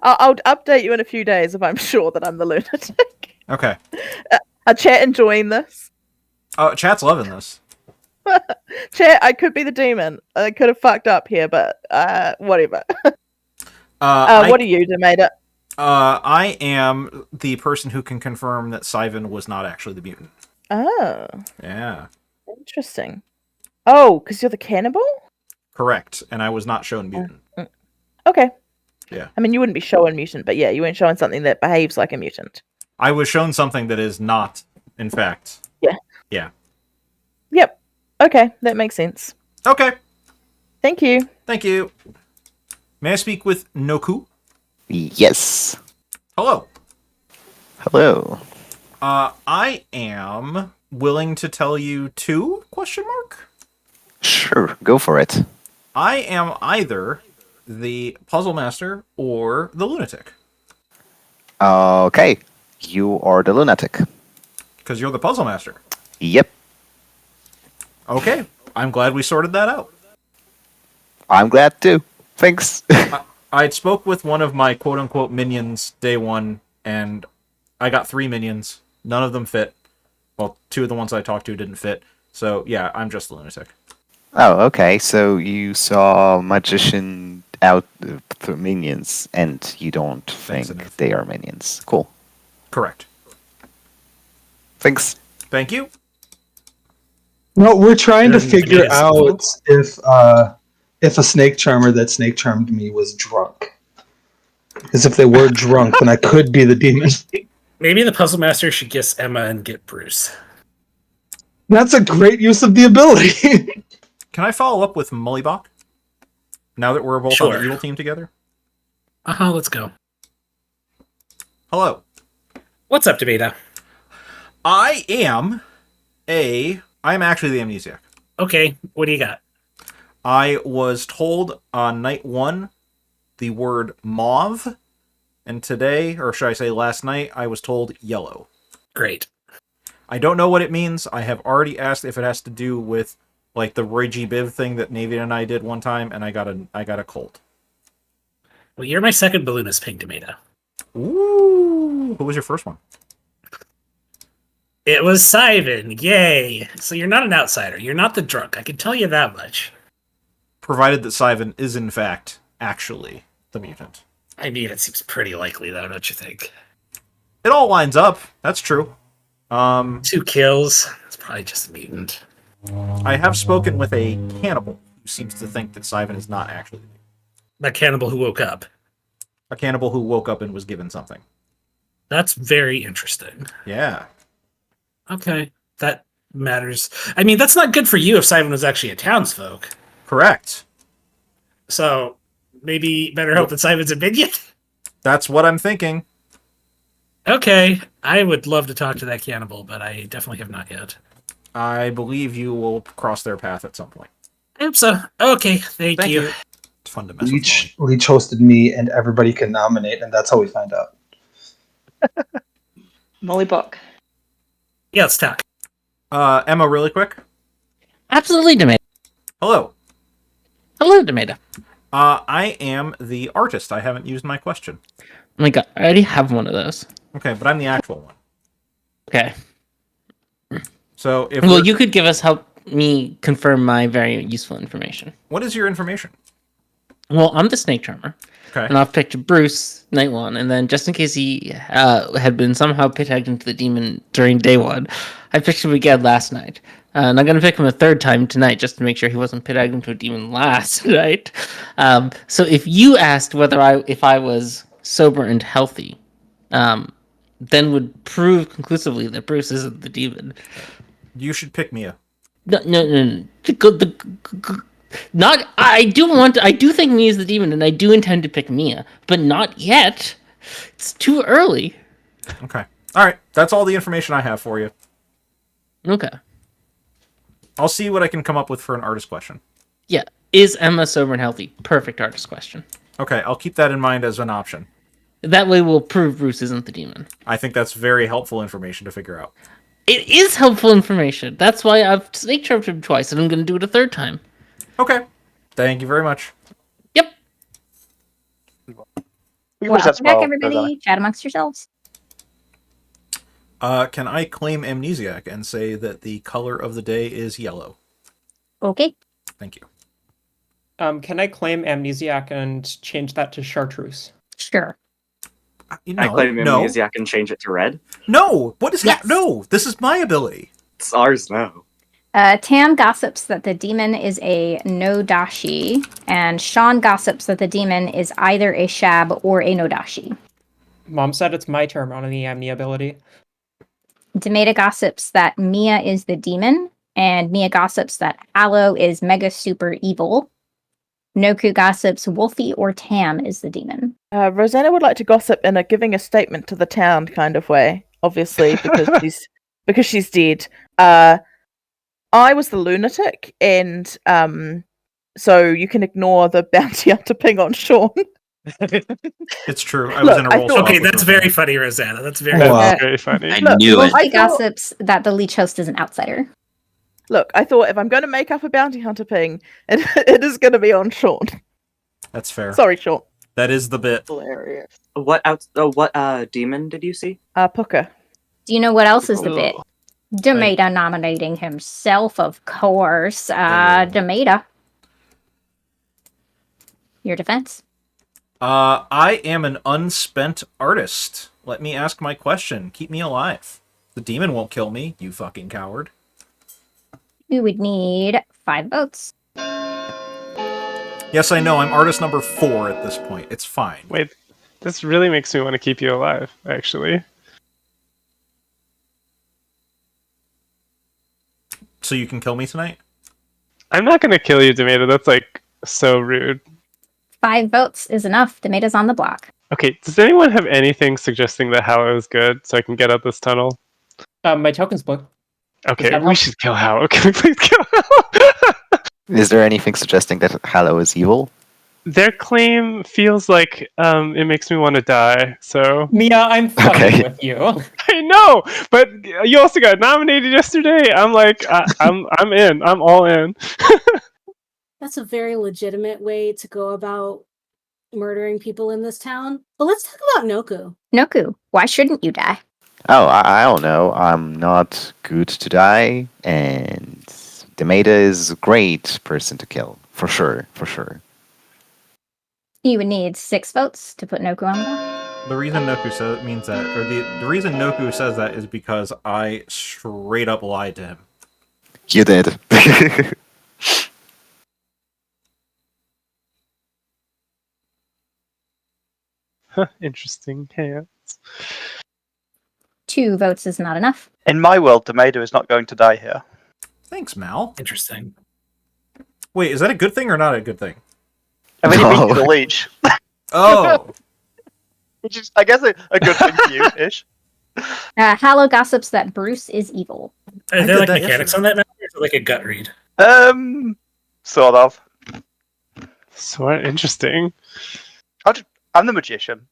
Speaker 6: I'll update you in a few days if I'm sure that I'm the lunatic.
Speaker 3: Okay.
Speaker 6: Are chat enjoying this?
Speaker 3: Oh, chat's loving this.
Speaker 6: Chat, I could be the demon. I could have fucked up here, but whatever. What are you, Demeter?
Speaker 3: I am the person who can confirm that Sivan was not actually the mutant.
Speaker 6: Oh.
Speaker 3: Yeah.
Speaker 6: Interesting. Oh, because you're the cannibal?
Speaker 3: Correct. And I was not shown mutant.
Speaker 6: Okay.
Speaker 3: Yeah.
Speaker 6: I mean, you wouldn't be showing mutant, but yeah, you weren't showing something that behaves like a mutant.
Speaker 3: I was shown something that is not, in fact.
Speaker 6: Yeah.
Speaker 3: Yeah.
Speaker 6: Yep. Okay, that makes sense.
Speaker 3: Okay.
Speaker 6: Thank you.
Speaker 3: Thank you. May I speak with Noku?
Speaker 10: Yes.
Speaker 3: Hello.
Speaker 10: Hello.
Speaker 3: I am willing to tell you 2? ?
Speaker 10: Sure, go for it.
Speaker 3: I am either the puzzle master or the lunatic.
Speaker 10: Okay, you are the lunatic.
Speaker 3: Because you're the puzzle master.
Speaker 10: Yep.
Speaker 3: Okay, I'm glad we sorted that out.
Speaker 10: I'm glad too. Thanks.
Speaker 3: I spoke with one of my quote-unquote minions day one, and I got 3 minions. None of them fit. Well, 2 of the ones I talked to didn't fit. So, yeah, I'm just the lunatic.
Speaker 10: Oh, okay. So you saw magician out through minions, and you don't think they are minions. Cool.
Speaker 3: Correct.
Speaker 10: Thanks.
Speaker 3: Thank you.
Speaker 9: No, we're trying to
Speaker 1: Then
Speaker 9: figure
Speaker 1: yes.
Speaker 9: out if a snake charmer that snake charmed me was drunk. As if they were drunk, then I could be the demon.
Speaker 1: Maybe the puzzle master should guess Emma and get Bruce.
Speaker 9: That's a great use of the ability.
Speaker 3: Can I follow up with Mullibach? Now that we're both on
Speaker 1: Sure.
Speaker 3: the evil team together?
Speaker 1: Let's go.
Speaker 3: Hello.
Speaker 1: What's up, Demeta?
Speaker 3: I'm actually the amnesiac.
Speaker 1: Okay, what do you got?
Speaker 3: I was told on night 1 the word mauve, and today, or should I say last night, I was told yellow.
Speaker 1: Great.
Speaker 3: I don't know what it means. I have already asked if it has to do with like the Roy G. Biv thing that Navean and I did one time, and I got a cold.
Speaker 1: Well, you're my second balloonist, Pink Demeta.
Speaker 3: Ooh, who was your first one?
Speaker 1: It was Simon. Yay! So you're not an outsider. You're not the drunk. I can tell you that much.
Speaker 3: Provided that Sivan is in fact actually the mutant.
Speaker 1: I mean, it seems pretty likely, though, don't you think?
Speaker 3: It all lines up. That's true.
Speaker 1: 2 kills. It's probably just a mutant.
Speaker 3: I have spoken with a cannibal who seems to think that Sivan is not actually the mutant.
Speaker 1: That cannibal who woke up.
Speaker 3: A cannibal who woke up and was given something.
Speaker 1: That's very interesting.
Speaker 3: Yeah.
Speaker 1: Okay, that matters. I mean, that's not good for you if Simon was actually a townsfolk.
Speaker 3: Correct.
Speaker 1: So, maybe better hope that Simon's a minion?
Speaker 3: That's what I'm thinking.
Speaker 1: Okay, I would love to talk to that cannibal, but I definitely have not yet.
Speaker 3: I believe you will cross their path at some point.
Speaker 1: I hope so. Okay, thank you.
Speaker 3: It's fun to mess with
Speaker 9: Leech hosted me, and everybody can nominate, and that's how we find out.
Speaker 16: Mullibach.
Speaker 1: Yeah, let's talk.
Speaker 3: Emma, really quick.
Speaker 13: Absolutely, Demeta.
Speaker 3: Hello.
Speaker 13: Hello, Demeta.
Speaker 3: I am the artist. I haven't used my question.
Speaker 13: Oh my god, I already have one of those.
Speaker 3: Okay, but I'm the actual one.
Speaker 13: Okay.
Speaker 3: So if
Speaker 13: you could help me confirm my very useful information.
Speaker 3: What is your information?
Speaker 13: Well, I'm the snake charmer.
Speaker 3: Okay.
Speaker 13: And I've picked Bruce night 1, and then just in case he had been somehow pit tagged into the demon during day 1, I picked him again last night. And I'm gonna pick him a 3rd time tonight just to make sure he wasn't pit tagged into a demon last night. So if you asked if I was sober and healthy, then would prove conclusively that Bruce isn't the demon.
Speaker 3: You should pick Mia.
Speaker 13: No. Not. I do think Mia's the demon, and I do intend to pick Mia, but not yet. It's too early.
Speaker 3: Okay. All right. That's all the information I have for you.
Speaker 13: Okay.
Speaker 3: I'll see what I can come up with for an artist question.
Speaker 13: Yeah. Is Emma sober and healthy? Perfect artist question.
Speaker 3: Okay. I'll keep that in mind as an option.
Speaker 13: That way we'll prove Bruce isn't the demon.
Speaker 3: I think that's very helpful information to figure out.
Speaker 13: It is helpful information. That's why I've snake charmed him twice, and I'm going to do it a 3rd time.
Speaker 3: Okay. Thank you very much.
Speaker 13: Yep.
Speaker 5: Welcome back, everybody. Chat amongst yourselves.
Speaker 3: Can I claim amnesiac and say that the color of the day is yellow?
Speaker 5: Okay.
Speaker 3: Thank you.
Speaker 11: Can I claim amnesiac and change that to chartreuse?
Speaker 5: Sure.
Speaker 12: I claim amnesiac and change it to red.
Speaker 3: No! What is that? No! This is my ability.
Speaker 12: It's ours now.
Speaker 5: Tam gossips that the demon is a Nodashi, and Sean gossips that the demon is either a Shab or a Nodashi.
Speaker 11: Mom said it's my turn on the Amni ability.
Speaker 5: Demeta gossips that Mia is the demon, and Mia gossips that Aloe is mega super evil. Noku gossips Wolfie or Tam is the demon.
Speaker 6: Rosanna would like to gossip in a giving a statement to the town kind of way, obviously, because she's dead. I was the lunatic, and so you can ignore the bounty hunter ping on Sean.
Speaker 3: It's true. I was in a roll.
Speaker 1: Okay, that's very funny, Rosanna. That's very
Speaker 8: very funny.
Speaker 14: I knew it.
Speaker 5: Wolfie gossips that the leech host is an outsider.
Speaker 6: Look, I thought if I'm going to make up a bounty hunter ping, it is going to be on Sean.
Speaker 3: That's fair.
Speaker 6: Sorry, Sean.
Speaker 3: That is the bit.
Speaker 12: Hilarious. What demon did you see?
Speaker 6: Puka.
Speaker 5: Do you know what else is the bit? Demeta nominating himself, of course. Demeta. Your defense?
Speaker 3: I am an unspent artist. Let me ask my question. Keep me alive. The demon won't kill me, you fucking coward.
Speaker 5: We would need 5 votes.
Speaker 3: Yes, I know. I'm artist number 4 at this point. It's fine.
Speaker 8: Wait, This really makes me want to keep you alive, actually.
Speaker 3: So you can kill me tonight?
Speaker 8: I'm not going to kill you, Tomato. That's like so rude.
Speaker 5: 5 votes is enough. Tomato's on the block.
Speaker 8: Okay, does anyone have anything suggesting that Hallow is good so I can get out this tunnel?
Speaker 11: My token's blue.
Speaker 8: Okay, we should kill Hallow. Can we please kill Hallow?
Speaker 10: Is there anything suggesting that Hallow is evil?
Speaker 8: Their claim feels like it makes me want to die, so...
Speaker 11: Mia, I'm fucking with you.
Speaker 8: I know, but you also got nominated yesterday. I'm like, I'm in. I'm all in.
Speaker 4: That's a very legitimate way to go about murdering people in this town. But let's talk about Noku.
Speaker 5: Noku, why shouldn't you die?
Speaker 10: Oh, I don't know. I'm not good to die, and Tomato is a great person to kill. For sure, for sure.
Speaker 5: You would need 6 votes to put Noku on the block.
Speaker 3: The reason Noku means that, or the reason Noku says that is because I straight up lied to him.
Speaker 10: You did.
Speaker 8: Interesting hands.
Speaker 5: 2 votes is not enough.
Speaker 7: In my world, Tomato is not going to die here.
Speaker 3: Thanks, Mal.
Speaker 1: Interesting.
Speaker 3: Wait, is that a good thing or not a good thing?
Speaker 7: I mean, he beat the leech.
Speaker 3: Oh!
Speaker 7: Which is, I guess, a good thing for you, Ish.
Speaker 5: Hallow gossips that Bruce is evil.
Speaker 1: Are there like mechanics on that map, or is it like a gut read?
Speaker 7: Sort of.
Speaker 8: Sort interesting.
Speaker 7: I'm the magician.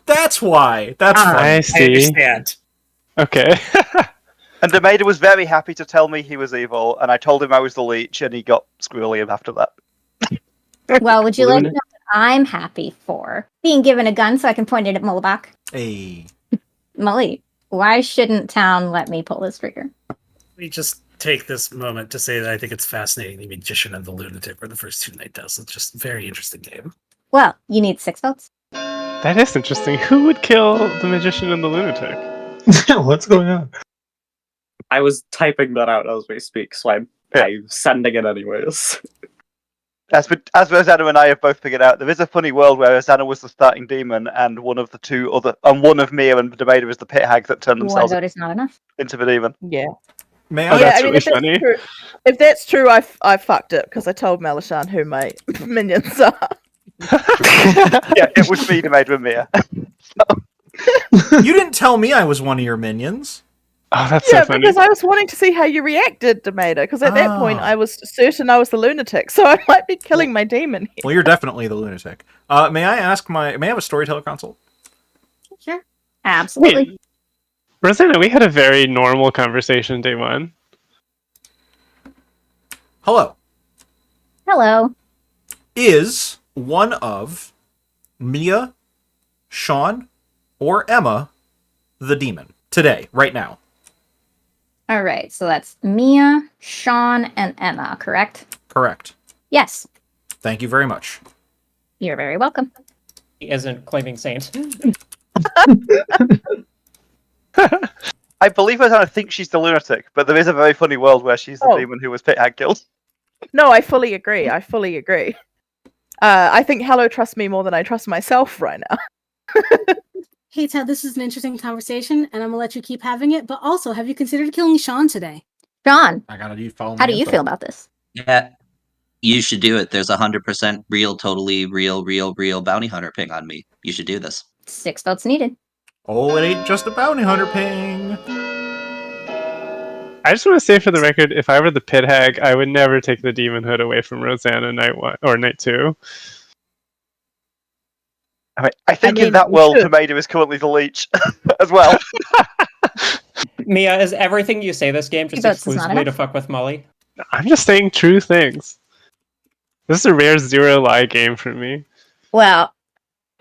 Speaker 3: That's why. That's fine.
Speaker 8: I see.
Speaker 1: understand.
Speaker 8: Okay.
Speaker 7: And Tomato was very happy to tell me he was evil, and I told him I was the leech, and he got squirrely after that.
Speaker 5: Well, would you like to know what I'm happy for? Being given a gun so I can point it at Mullibach.
Speaker 3: Hey.
Speaker 5: Mully, why shouldn't town let me pull this trigger?
Speaker 1: We just take this moment to say that I think it's fascinating the Magician and the Lunatic were the first 2 night tests. It's just a very interesting game.
Speaker 5: Well, you need 6 votes.
Speaker 8: That is interesting. Who would kill the Magician and the Lunatic?
Speaker 9: What's going on?
Speaker 12: I was typing that out as we speak, so I'm sending it anyways.
Speaker 7: As Rosanna and I have both figured out, there is a funny world where Rosanna was the starting demon, and one of Mia and Tomato is the pit hag that turned
Speaker 5: 1
Speaker 7: themselves
Speaker 5: vote is not enough.
Speaker 7: into the demon.
Speaker 6: Yeah.
Speaker 3: May
Speaker 8: Oh,
Speaker 3: I?
Speaker 8: that's
Speaker 6: I mean,
Speaker 8: really funny.
Speaker 6: If that's true, I fucked it because I told Melishan who my minions are.
Speaker 7: Yeah, it was me, Tomato and Mia.
Speaker 3: You didn't tell me I was one of your minions.
Speaker 8: Oh, that's so funny.
Speaker 6: Because I was wanting to see how you reacted, Tomato. Because at that point, I was certain I was the lunatic, so I might be killing my demon here.
Speaker 3: Well, you're definitely the lunatic. May I have a storyteller consult?
Speaker 5: Sure. Absolutely.
Speaker 8: Wait, Rosanna, we had a very normal conversation day 1.
Speaker 3: Hello.
Speaker 5: Hello.
Speaker 3: Is one of Mia, Sean, or Emma the demon today, right now?
Speaker 5: All right, so that's Mia, Sean, and Emma, correct?
Speaker 3: Correct.
Speaker 5: Yes.
Speaker 3: Thank you very much.
Speaker 5: You're very welcome.
Speaker 11: He isn't claiming saint.
Speaker 7: I believe Rosanna thinks she's the lunatic, but there is a very funny world where she's the demon who was pit hag killed.
Speaker 6: No, I fully agree. I think Hello trusts me more than I trust myself right now.
Speaker 4: Hey, Ted, this is an interesting conversation, and I'm gonna let you keep having it. But also, have you considered killing Sean today?
Speaker 5: Sean,
Speaker 3: I gotta follow.
Speaker 5: how do you feel about this?
Speaker 14: Yeah, you should do it. There's 100% real, totally real bounty hunter ping on me. You should do this.
Speaker 5: 6 votes needed.
Speaker 3: Oh, it ain't just a bounty hunter ping.
Speaker 8: I just want to say for the record, if I were the pit hag, I would never take the demon hood away from Rosanna night 1 or night 2.
Speaker 7: I think in that world, Tomato is currently the leech as well.
Speaker 11: Mia, is everything you say this game just
Speaker 5: That's
Speaker 11: exclusively
Speaker 5: not
Speaker 11: to fuck with Molly?
Speaker 8: I'm just saying true things. This is a rare 0 lie game for me.
Speaker 5: Well,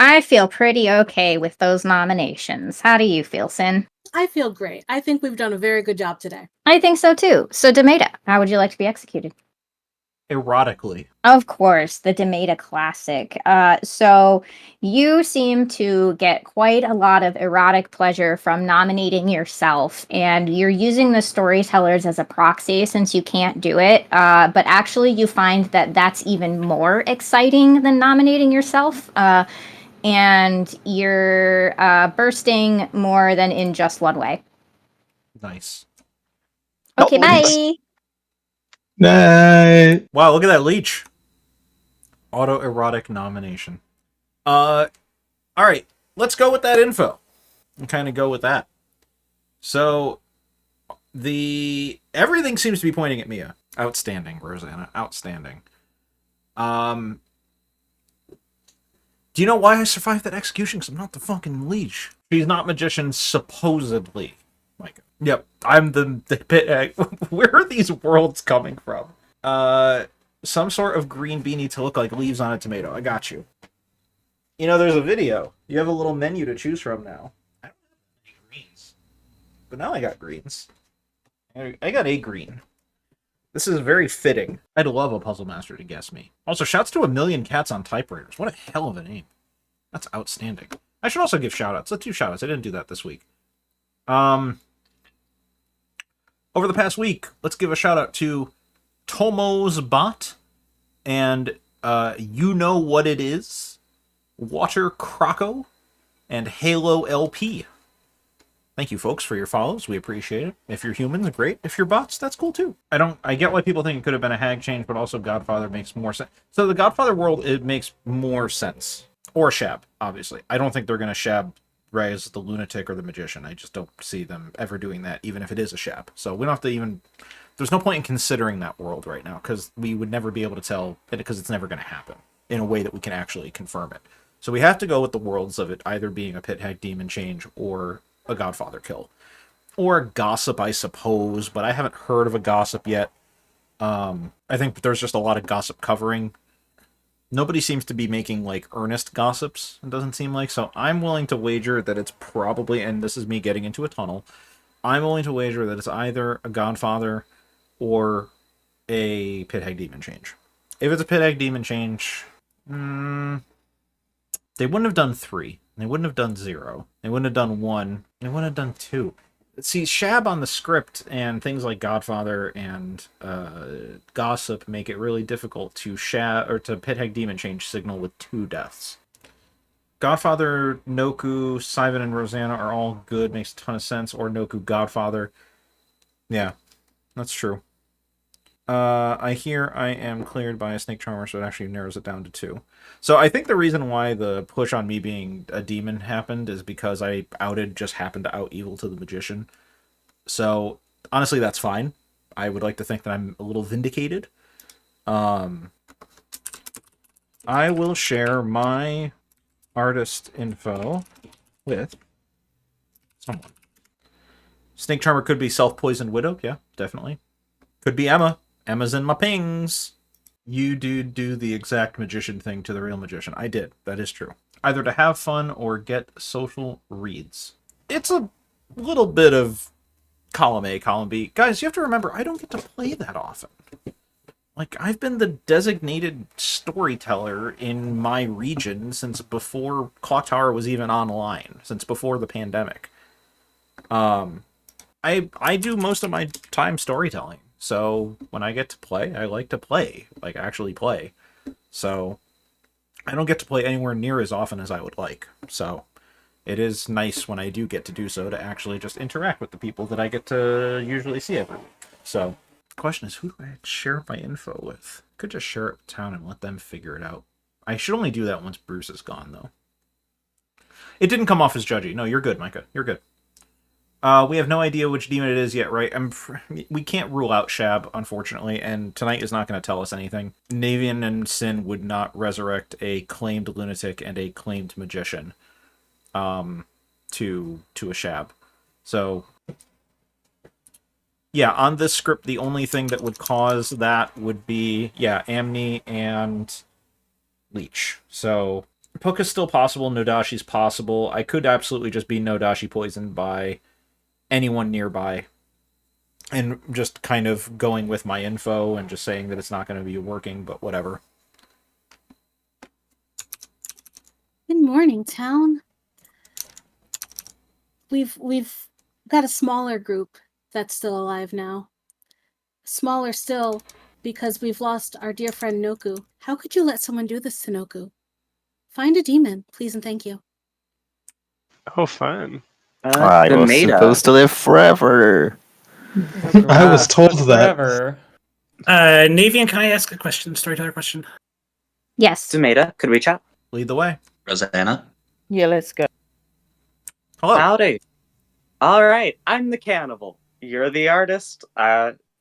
Speaker 5: I feel pretty okay with those nominations. How do you feel, Sin?
Speaker 4: I feel great. I think we've done a very good job today.
Speaker 5: I think so too. So, Demeta, how would you like to be executed?
Speaker 3: Erotically.
Speaker 5: Of course, the Demeta classic. So you seem to get quite a lot of erotic pleasure from nominating yourself, and you're using the storytellers as a proxy since you can't do it. But actually, you find that that's even more exciting than nominating yourself. and you're bursting more than in just one way.
Speaker 3: Nice.
Speaker 5: Okay, bye.
Speaker 9: Night.
Speaker 3: Wow, look at that leech. Autoerotic nomination. All right, let's go with that info and kind of go with that. So everything seems to be pointing at Mia. Outstanding, Rosanna. Outstanding. Do you know why I survived that execution? Because I'm not the fucking leech. She's not magician, supposedly. Like, yep, I'm the pit egg. Where are these worlds coming from? Some sort of green beanie to look like leaves on a tomato. I got you. You know, there's a video. You have a little menu to choose from now. I don't have any greens. But now I got greens. I got a green. This is very fitting. I'd love a puzzle master to guess me. Also, shouts to 1,000,000 cats on typewriters. What a hell of a name. That's outstanding. I should also give shoutouts. Let's do shoutouts. I didn't do that this week. Over the past week, let's give a shout out to Tomo's Bot and You Know What It Is, Water Croco, and Halo LP. Thank you, folks, for your follows. We appreciate it. If you're humans, great. If you're bots, that's cool too. I get why people think it could have been a hag change, but also Godfather makes more sense. So the Godfather world, it makes more sense. Or Shab, obviously. I don't think they're going to Shab Ray the lunatic or the magician. I just don't see them ever doing that, even if it is a Shab. So we don't have to even... There's no point in considering that world right now, because we would never be able to tell, because it's never going to happen in a way that we can actually confirm it. So we have to go with the worlds of it either being a pit hag demon change or a Godfather kill. Or a gossip, I suppose, but I haven't heard of a gossip yet. I think there's just a lot of gossip covering. Nobody seems to be making, like, earnest gossips, it doesn't seem like, so I'm willing to wager that it's probably, and this is me getting into a tunnel, I'm willing to wager that it's either a Godfather or a pit hag demon change. If it's a pit hag demon change, they wouldn't have done 3. They wouldn't have done 0. They wouldn't have done 1. They wouldn't have done 2. See, Shab on the script and things like Godfather and Gossip make it really difficult to pit hag demon change signal with 2 deaths. Godfather, Noku, Sivan, and Rosanna are all good, makes a ton of sense. Or Noku, Godfather. Yeah, that's true. I hear I am cleared by a snake charmer, so it actually narrows it down to 2. So I think the reason why the push on me being a demon happened is because I just happened to out evil to the magician. So honestly, that's fine. I would like to think that I'm a little vindicated. I will share my artist info with someone. Snake charmer could be self-poisoned widow. Yeah, definitely. Could be Emma. Emma's in my pings. You do the exact magician thing to the real magician. I did. That is true. Either to have fun or get social reads. It's a little bit of column A, column B. Guys, you have to remember, I don't get to play that often. Like, I've been the designated storyteller in my region since before Clock Tower was even online. Since before the pandemic. I do most of my time storytelling. So when I get to play, I like to play. Like, actually play. So I don't get to play anywhere near as often as I would like. So it is nice when I do get to do so to actually just interact with the people that I get to usually see every week. So the question is, who do I share my info with? I could just share it with town and let them figure it out. I should only do that once Bruce is gone, though. It didn't come off as judgy. No, you're good, Micah. You're good. We have no idea which demon it is yet, right? We can't rule out Shab, unfortunately, and tonight is not going to tell us anything. Navean and Sin would not resurrect a claimed lunatic and a claimed magician to a Shab. So, yeah, on this script, the only thing that would cause that would be, yeah, Amni and Leech. So, Puka's still possible, Nodashi's possible. I could absolutely just be Nodashi poisoned by anyone nearby and just kind of going with my info and just saying that it's not going to be working, but whatever.
Speaker 4: Good morning, town. We've got a smaller group that's still alive now. Smaller still because we've lost our dear friend Noku. How could you let someone do this to Noku? Find a demon, please and thank you.
Speaker 8: Oh, fun.
Speaker 10: I was
Speaker 12: Tomato.
Speaker 10: supposed to live forever.
Speaker 9: I was told that.
Speaker 11: Whatever.
Speaker 1: Navean, can I ask a question? Storyteller question?
Speaker 5: Yes.
Speaker 12: Tomato, could we chat?
Speaker 3: Lead the way.
Speaker 14: Rosanna?
Speaker 6: Yeah, let's go.
Speaker 3: Hello.
Speaker 12: Howdy. All right, I'm the cannibal. You're the artist.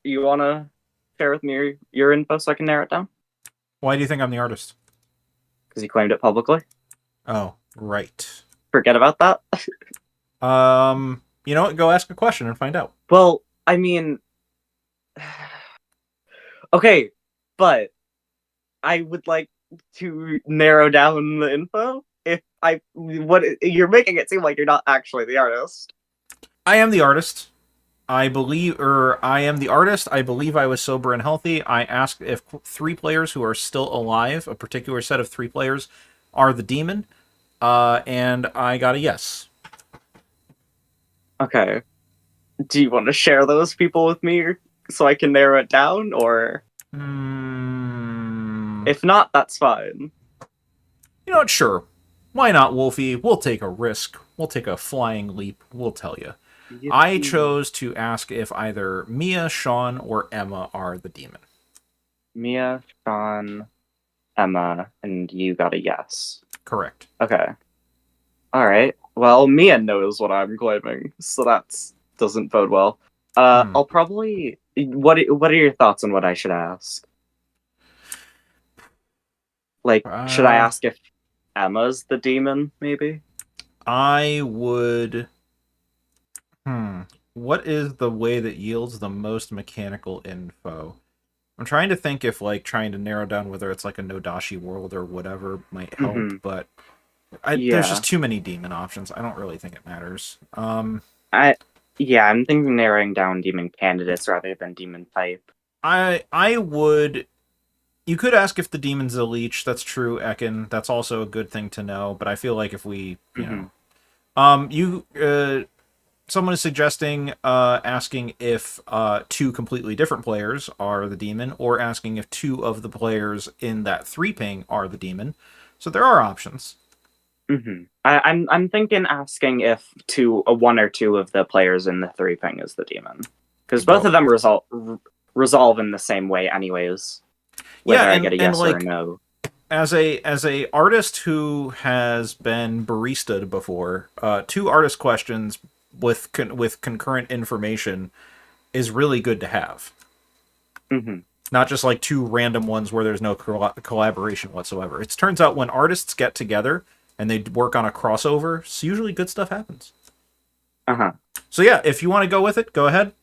Speaker 12: You wanna share with me your info so I can narrow it down?
Speaker 3: Why do you think I'm the artist?
Speaker 12: Because you claimed it publicly.
Speaker 3: Oh, right.
Speaker 12: Forget about that.
Speaker 3: You know what? Go ask a question and find out.
Speaker 12: Well, I mean, okay, but I would like to narrow down the info. You're making it seem like you're not actually the artist.
Speaker 3: I am the artist. I am the artist. I believe I was sober and healthy. I asked if 3 players who are still alive, a particular set of 3 players, are the demon, and I got a yes.
Speaker 12: Okay. Do you want to share those people with me so I can narrow it down, or? If not, that's fine.
Speaker 3: You know what? Sure. Why not, Wolfie? We'll take a risk. We'll take a flying leap. We'll tell you. I chose to ask if either Mia, Sean, or Emma are the demon.
Speaker 12: Mia, Sean, Emma, and you got a yes.
Speaker 3: Correct.
Speaker 12: Okay. Alright. Well, Mia knows what I'm claiming, so that doesn't bode well. I'll probably... What are your thoughts on what I should ask? Like, should I ask if Emma's the demon, maybe?
Speaker 3: I would... What is the way that yields the most mechanical info? I'm trying to think if, like, trying to narrow down whether it's like a Nodashi world or whatever might help, but there's just too many demon options. I don't really think it matters.
Speaker 12: I'm thinking narrowing down demon candidates rather than demon type.
Speaker 3: I would... You could ask if the demon's a leech. That's true, Ekin. That's also a good thing to know, but I feel like if we, someone is suggesting asking if 2 completely different players are the demon, or asking if 2 of the players in that 3-ping are the demon. So there are options.
Speaker 12: I'm thinking asking if 1 or 2 of the players in the 3-ping is the demon, because both of them resolve in the same way, anyways. Whether I get a yes or a no.
Speaker 3: As a artist who has been baristaed before, 2 artist questions with concurrent information is really good to have. Not just like 2 random ones where there's no collaboration whatsoever. It turns out when artists get together and they work on a crossover, usually good stuff happens. So yeah, if you want to go with it, go ahead.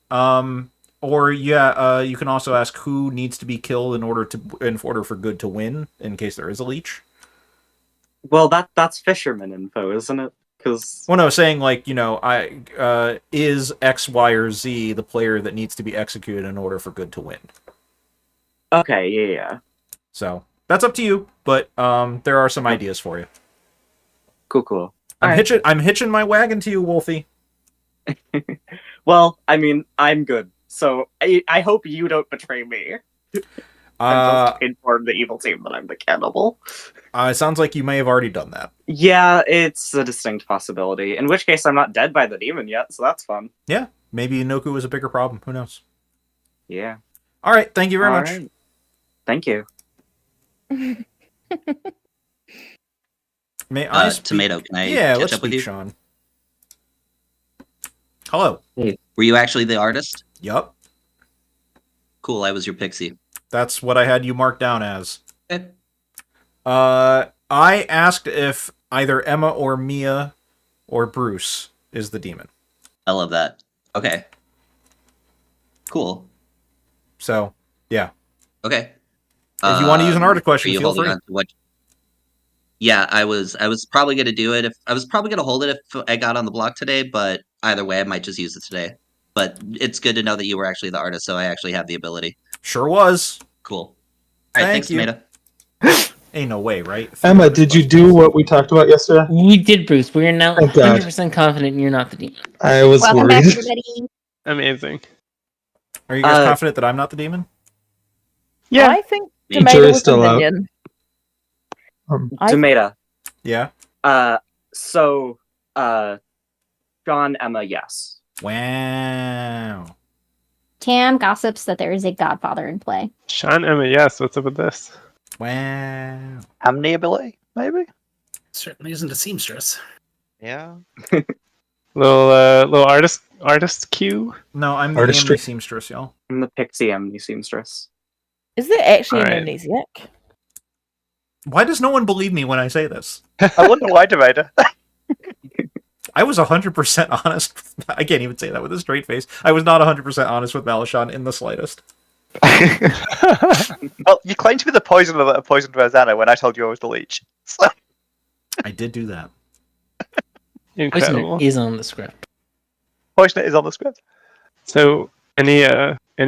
Speaker 3: Or you can also ask who needs to be killed in order for good to win, in case there is a leech.
Speaker 12: Well, that's fisherman info, isn't it?
Speaker 3: Well, no, saying like, is X, Y, or Z the player that needs to be executed in order for good to win?
Speaker 12: Okay, yeah.
Speaker 3: So that's up to you, but there are some ideas for you.
Speaker 12: Cool.
Speaker 3: I'm hitching my wagon to you, Wolfie.
Speaker 12: Well, I mean, I'm good. So I hope you don't betray me. And just inform the evil team that I'm the cannibal.
Speaker 3: It sounds like you may have already done that.
Speaker 12: Yeah, it's a distinct possibility. In which case, I'm not dead by the demon yet, so that's fun.
Speaker 3: Yeah, maybe Inoku was a bigger problem. Who knows?
Speaker 12: Yeah.
Speaker 3: All right, thank you very much.
Speaker 12: Right. Thank you.
Speaker 3: May I speak?
Speaker 14: Tomato, can I
Speaker 3: catch
Speaker 14: let's
Speaker 3: up with
Speaker 14: you?
Speaker 3: Sean. Hello.
Speaker 14: Were you actually the artist?
Speaker 3: Yup.
Speaker 14: Cool, I was your pixie.
Speaker 3: That's what I had you marked down as.
Speaker 14: Okay.
Speaker 3: I asked if either Emma or Mia or Bruce is the demon.
Speaker 14: I love that. Okay. Cool.
Speaker 3: So, yeah.
Speaker 14: Okay.
Speaker 3: If you want to use an artist question, feel free.
Speaker 14: Yeah, I was probably gonna do it. I was probably gonna hold it if I got on the block today, but either way, I might just use it today. But it's good to know that you were actually the artist, so I actually have the ability.
Speaker 3: Sure was.
Speaker 14: Cool. All right, thanks,
Speaker 3: you.
Speaker 14: Tomato.
Speaker 3: Ain't no way, right?
Speaker 9: Emma, did you do what we talked about yesterday?
Speaker 13: We did, Bruce. We are now
Speaker 9: Thank God.
Speaker 13: 100% confident you're not the demon.
Speaker 9: I was
Speaker 5: Welcome
Speaker 9: worried.
Speaker 5: back, everybody.
Speaker 8: Amazing.
Speaker 3: Are you guys confident that I'm not the demon?
Speaker 8: Yeah.
Speaker 6: I think
Speaker 14: Me.
Speaker 6: Tomato
Speaker 9: Jury's
Speaker 6: was the
Speaker 9: still out.
Speaker 6: minion.
Speaker 12: Tomato.
Speaker 3: Yeah.
Speaker 12: So, John, Emma, yes.
Speaker 3: Wow.
Speaker 5: Tam gossips that there is a godfather in play.
Speaker 8: Sean, Emma, yes. What's up with this?
Speaker 3: Wow.
Speaker 7: Amiability, maybe?
Speaker 1: Certainly isn't a seamstress.
Speaker 15: Yeah.
Speaker 8: Little artist cue.
Speaker 3: No, I'm the
Speaker 9: Artistry.
Speaker 3: Amni seamstress, y'all.
Speaker 12: I'm the Pixie Emily seamstress.
Speaker 6: Is there actually an
Speaker 8: Alright.
Speaker 6: amnesiac?
Speaker 3: Why does no one believe me when I say this?
Speaker 7: I wonder why, Devader.
Speaker 3: I was 100% honest. I can't even say that with a straight face. I was not 100% honest with Malishon in the slightest.
Speaker 7: Well, you claimed to be the poisoner that poisoned Rosanna when I told you I was the leech. So...
Speaker 3: I did do that.
Speaker 8: Incredible.
Speaker 13: Poisoner is on the script.
Speaker 7: Poisoner is on the script.
Speaker 8: So, any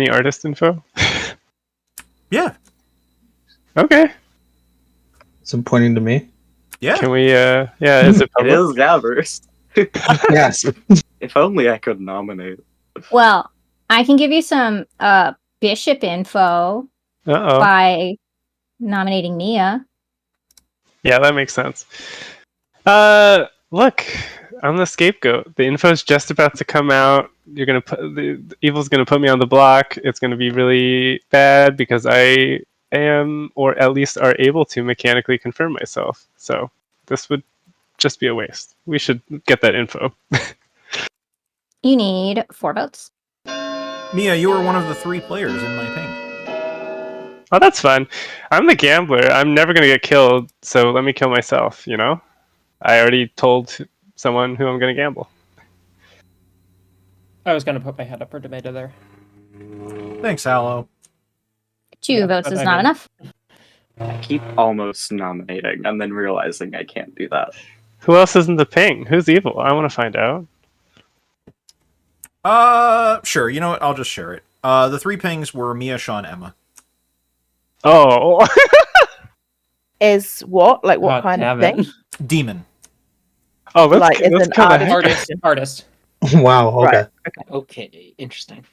Speaker 8: artist info?
Speaker 3: Yeah.
Speaker 8: Okay.
Speaker 9: Some pointing to me.
Speaker 3: Yeah.
Speaker 8: Can we? Yeah. Is it
Speaker 12: It
Speaker 8: public?
Speaker 12: is Davers.
Speaker 9: Yes.
Speaker 12: If only I could nominate.
Speaker 5: Well, I can give you some bishop info
Speaker 8: Uh-oh.
Speaker 5: by nominating Mia.
Speaker 8: Yeah, that makes sense. Look, I'm the scapegoat. The info's just about to come out. You're gonna put the evil's gonna put me on the block. It's gonna be really bad because I am, or at least are able to, mechanically confirm myself. So this would just be a waste. We should get that info.
Speaker 5: You need 4 votes.
Speaker 3: Mia, you were one of the 3 players in my ping.
Speaker 8: Oh, that's fun. I'm the gambler. I'm never gonna get killed, so let me kill myself, you know? I already told someone who I'm gonna gamble.
Speaker 11: I was gonna put my hand up for Tomato there.
Speaker 3: Thanks, Hallow.
Speaker 5: 2 votes
Speaker 11: but
Speaker 5: is
Speaker 11: I
Speaker 5: not
Speaker 11: mean-
Speaker 5: enough.
Speaker 12: I keep almost nominating and then realizing I can't do that.
Speaker 8: Who else is in the ping? Who's evil? I want to find out.
Speaker 3: Sure. You know what? I'll just share it. The 3 pings were Mia, Sean, Emma.
Speaker 8: Oh.
Speaker 6: Is what? Like what
Speaker 11: God
Speaker 6: kind of
Speaker 11: damn it.
Speaker 6: thing?
Speaker 3: Demon.
Speaker 8: Oh, let's,
Speaker 6: Like, is
Speaker 8: let's
Speaker 6: an
Speaker 8: kill the heck
Speaker 11: Artist. Artist.
Speaker 9: Wow. Okay.
Speaker 6: Right.
Speaker 13: Okay, interesting.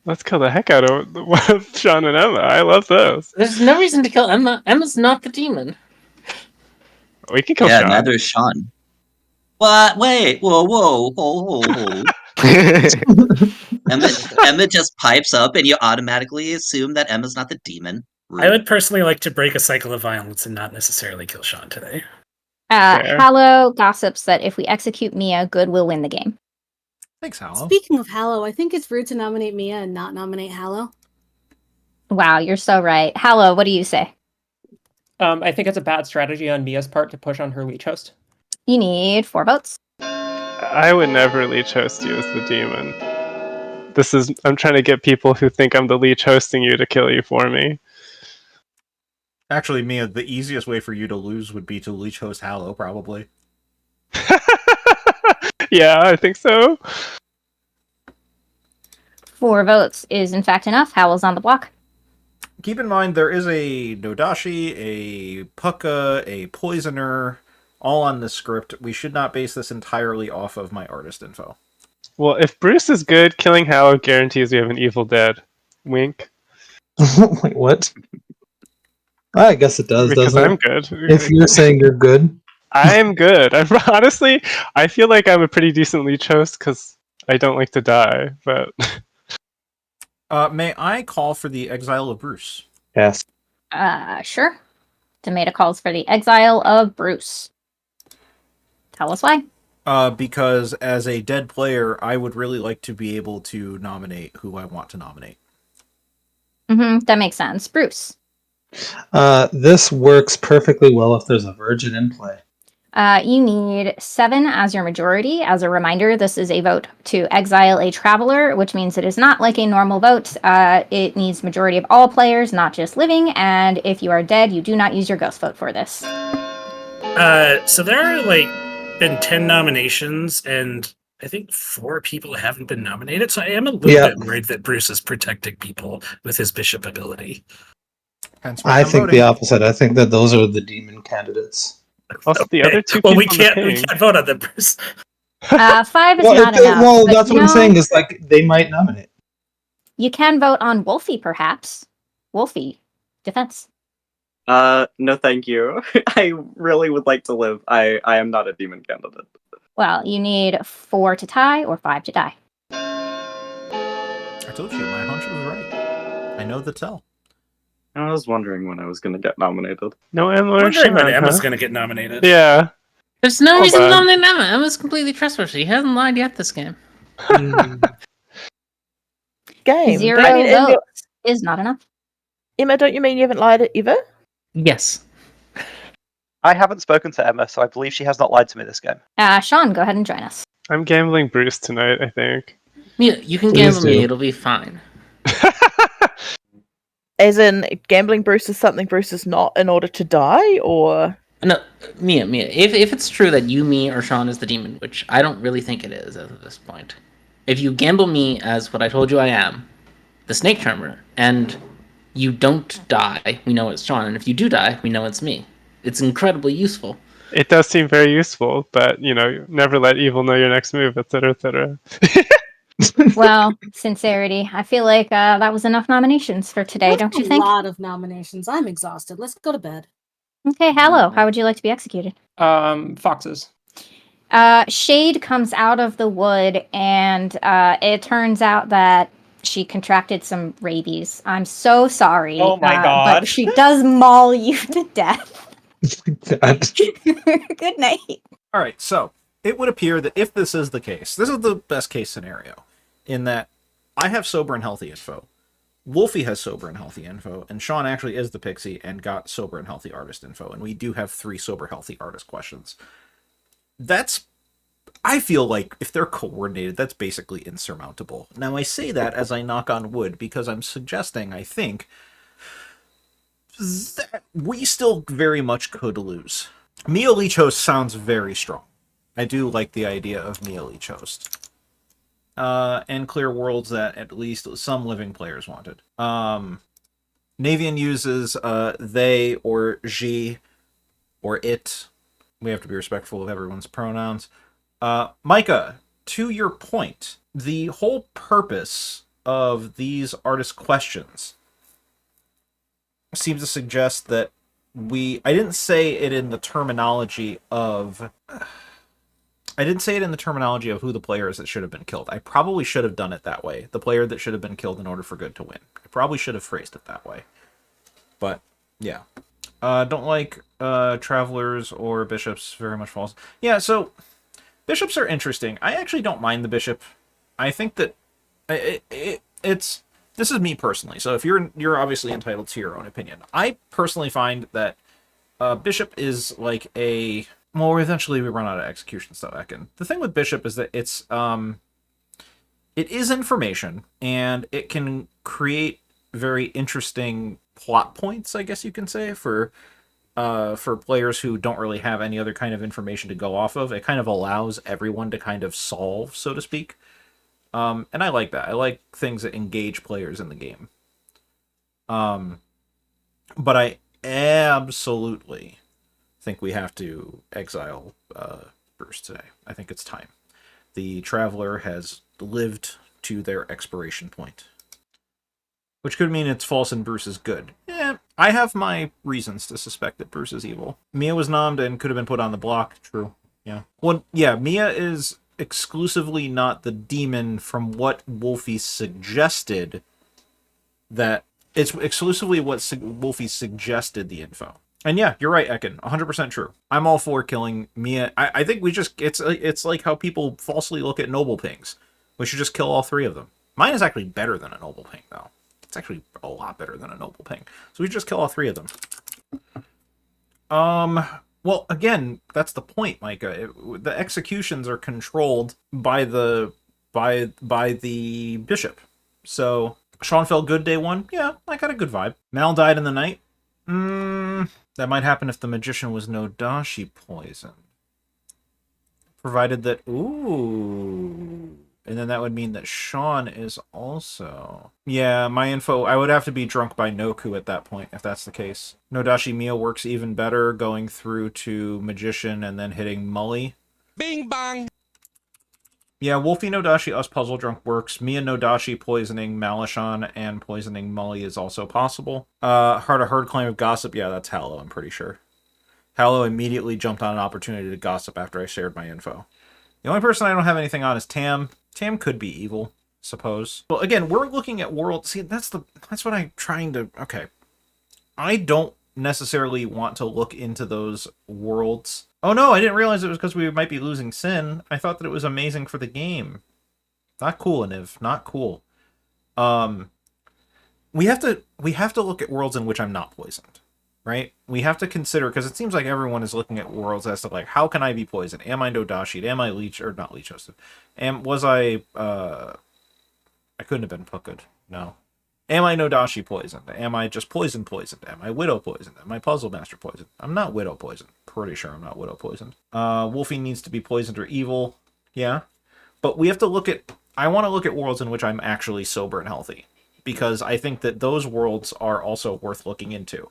Speaker 8: Let's kill the heck out of Sean and Emma. I love those.
Speaker 13: There's no reason to kill Emma. Emma's not the demon.
Speaker 8: We can kill
Speaker 14: Yeah,
Speaker 8: Sean.
Speaker 14: neither is Sean. What? Wait. Whoa. Emma just pipes up and you automatically assume that Emma's not the demon.
Speaker 1: I would personally like to break a cycle of violence and not necessarily kill Sean today.
Speaker 8: Fair.
Speaker 5: Hallow gossips that if we execute Mia, Good will win the game.
Speaker 3: Thanks, Hallow.
Speaker 4: Speaking of Hallow, I think it's rude to nominate Mia and not nominate Hallow.
Speaker 5: Wow, you're so right. Hallow, what do you say?
Speaker 11: I think it's a bad strategy on Mia's part to push on her leech host.
Speaker 5: You need 4 votes.
Speaker 8: I would never leech host you as the demon. I'm trying to get people who think I'm the leech hosting you to kill you for me.
Speaker 3: Actually, Mia, the easiest way for you to lose would be to leech host Hallow, probably.
Speaker 8: Yeah, I think so.
Speaker 5: 4 votes is in fact enough. Howell's on the block.
Speaker 3: Keep in mind, there is a Dodashi, a Pucka, a Poisoner, all on this script. We should not base this entirely off of my artist info.
Speaker 8: Well, if Bruce is good, killing Hallow guarantees we have an evil dead. Wink.
Speaker 9: Wait, what? I guess it does,
Speaker 8: Because
Speaker 9: doesn't
Speaker 8: I'm
Speaker 9: it?
Speaker 8: good.
Speaker 9: If you're saying you're good.
Speaker 8: I'm good. Honestly, I feel like I'm a pretty decent leech host because I don't like to die, but...
Speaker 3: May I call for the exile of Bruce?
Speaker 9: Yes.
Speaker 5: Sure. Tomato calls for the exile of Bruce. Tell us why.
Speaker 3: Because as a dead player, I would really like to be able to nominate who I want to nominate.
Speaker 5: That makes sense. Bruce.
Speaker 9: This works perfectly well if there's a virgin in play.
Speaker 5: You need 7 as your majority. As a reminder, this is a vote to exile a traveler, which means it is not like a normal vote. It needs majority of all players, not just living. And if you are dead, you do not use your ghost vote for this.
Speaker 1: So there are been 10 nominations, and I think 4 people haven't been nominated. So I am a little bit worried that Bruce is protecting people with his bishop ability.
Speaker 9: I think the opposite. I think that those are the demon candidates.
Speaker 8: Also, the other 2
Speaker 1: Well,
Speaker 8: people
Speaker 1: we can't vote on them, Bruce.
Speaker 5: 5 is
Speaker 9: Well,
Speaker 5: not enough.
Speaker 9: well,
Speaker 5: but
Speaker 9: that's what I'm saying is they might nominate.
Speaker 5: You can vote on Wolfie, perhaps. Wolfie, defense.
Speaker 12: No, thank you. I really would like to live. I am not a demon candidate.
Speaker 5: Well, you need 4 to tie or 5 to die.
Speaker 3: I told you, my hunch was right. I know the tell.
Speaker 12: I was wondering when I was going to get nominated.
Speaker 8: No Emma or
Speaker 1: Wondering when
Speaker 8: Sean,
Speaker 1: Emma's
Speaker 8: huh?
Speaker 1: going to get nominated.
Speaker 8: Yeah.
Speaker 13: There's no
Speaker 8: Hold
Speaker 13: reason to
Speaker 8: on.
Speaker 13: nominate Emma. Emma's completely trustworthy. He hasn't lied yet this game.
Speaker 6: Game.
Speaker 5: 0
Speaker 6: Don't you mean Emma,
Speaker 5: votes is not enough.
Speaker 6: Emma, don't you mean you haven't lied ever?
Speaker 13: Yes.
Speaker 7: I haven't spoken to Emma, so I believe she has not lied to me this game.
Speaker 5: Sean, go ahead and join us.
Speaker 8: I'm gambling Bruce tonight, I think.
Speaker 13: Mia, you can
Speaker 9: Please
Speaker 13: gamble me.
Speaker 9: do.
Speaker 13: It'll be fine.
Speaker 6: As in, gambling Bruce is something Bruce is not in order to die, or
Speaker 13: No, Mia. If it's true that you, me, or Sean is the demon, which I don't really think it is at this point, if you gamble me as what I told you I am, the snake charmer, and you don't die, we know it's Sean, and if you do die, we know it's me. It's incredibly useful.
Speaker 8: It does seem very useful, but, never let evil know your next move, etc., etc.
Speaker 5: Well, sincerity. I feel like that was enough nominations for today,
Speaker 4: That's
Speaker 5: don't you
Speaker 4: a
Speaker 5: think?
Speaker 4: lot of nominations. I'm exhausted. Let's go to bed.
Speaker 5: Okay, Hallow, how would you like to be executed?
Speaker 11: Foxes.
Speaker 5: Shade comes out of the wood, and it turns out that she contracted some rabies. I'm so sorry.
Speaker 11: Oh my God.
Speaker 5: But she does maul you to death.
Speaker 9: God.
Speaker 5: Good night.
Speaker 3: All right, so it would appear that if this is the case, this is the best case scenario, in that I have sober and healthy info, Wolfie has sober and healthy info, and Sean actually is the pixie and got sober and healthy artist info, and we do have 3 sober healthy artist questions. I feel like if they're coordinated, that's basically insurmountable. Now I say that as I knock on wood because I'm suggesting, I think, that we still very much could lose. Mia Leech Host sounds very strong. I do like the idea of Mia Leech Host. And clear worlds that at least some living players wanted. Navean uses they or she or it. We have to be respectful of everyone's pronouns. Micah, to your point, the whole purpose of these artist questions seems to suggest that I didn't say it in the terminology of who the player is that should have been killed. I probably should have done it that way. The player that should have been killed in order for good to win. I probably should have phrased it that way. But, yeah. Don't like travelers or bishops very much false. Yeah, so bishops are interesting. I actually don't mind the bishop. I think that it's this is me personally. So if you're obviously entitled to your own opinion. I personally find that bishop is like a well, eventually we run out of execution stuff. The thing with bishop is that it is information and it can create very interesting plot points, I guess you can say, for players who don't really have any other kind of information to go off of. It kind of allows everyone to kind of solve, so to speak. And I like that. I like things that engage players in the game. But I absolutely think we have to exile Bruce today. I think it's time. The Traveler has lived to their expiration point. Which could mean it's false and Bruce is good. I have my reasons to suspect that Bruce is evil. Mia was nommed and could have been put on the block. True. Yeah. Well, yeah, Mia is exclusively not the demon from what Wolfie suggested. That it's exclusively what Wolfie suggested the info. And yeah, you're right, Ekin. 100% true. I'm all for killing Mia. I think we just... It's like how people falsely look at noble pings. We should just kill all 3 of them. Mine is actually better than a noble ping, though. It's actually a lot better than a noble ping. So we just kill all 3 of them. Well, again, that's the point, Micah. The executions are controlled by the bishop. So Sean felt good day 1. Yeah, I got a good vibe. Mal died in the night. That might happen if the magician was Nodashi poison. Provided that... Ooh... And then that would mean that Sean is also... Yeah, my info... I would have to be drunk by Noku at that point, if that's the case. Nodashi Mia works even better, going through to Magician and then hitting Mully.
Speaker 16: Bing bang!
Speaker 3: Yeah, Wolfie Nodashi, us Puzzle Drunk works. Mia Nodashi poisoning Malishon and poisoning Molly is also possible. Heard a herd claim of gossip. Yeah, that's Hallow, I'm pretty sure. Hallow immediately jumped on an opportunity to gossip after I shared my info. The only person I don't have anything on is Tam. Tam could be evil, suppose. Well, again, we're looking at worlds. See, that's what I'm trying to... Okay. I don't necessarily want to look into those worlds. Oh no, I didn't realize it was because we might be losing Sin. I thought that it was amazing for the game. Not cool, Aniv. Not cool. We have to look at worlds in which I'm not poisoned. Right? We have to consider, because it seems like everyone is looking at worlds as to, like, how can I be poisoned? Am I Nodashi? Am I Leech, or not Leech hosted? Was I couldn't have been Pukkud. No. Am I Nodashi poisoned? Am I just poisoned? Am I Widow poisoned? Am I Puzzle Master poisoned? I'm not Widow poisoned. Pretty sure I'm not Widow poisoned. Wolfie needs to be poisoned or evil. Yeah. But we have to look at... I want to look at worlds in which I'm actually sober and healthy. Because I think that those worlds are also worth looking into.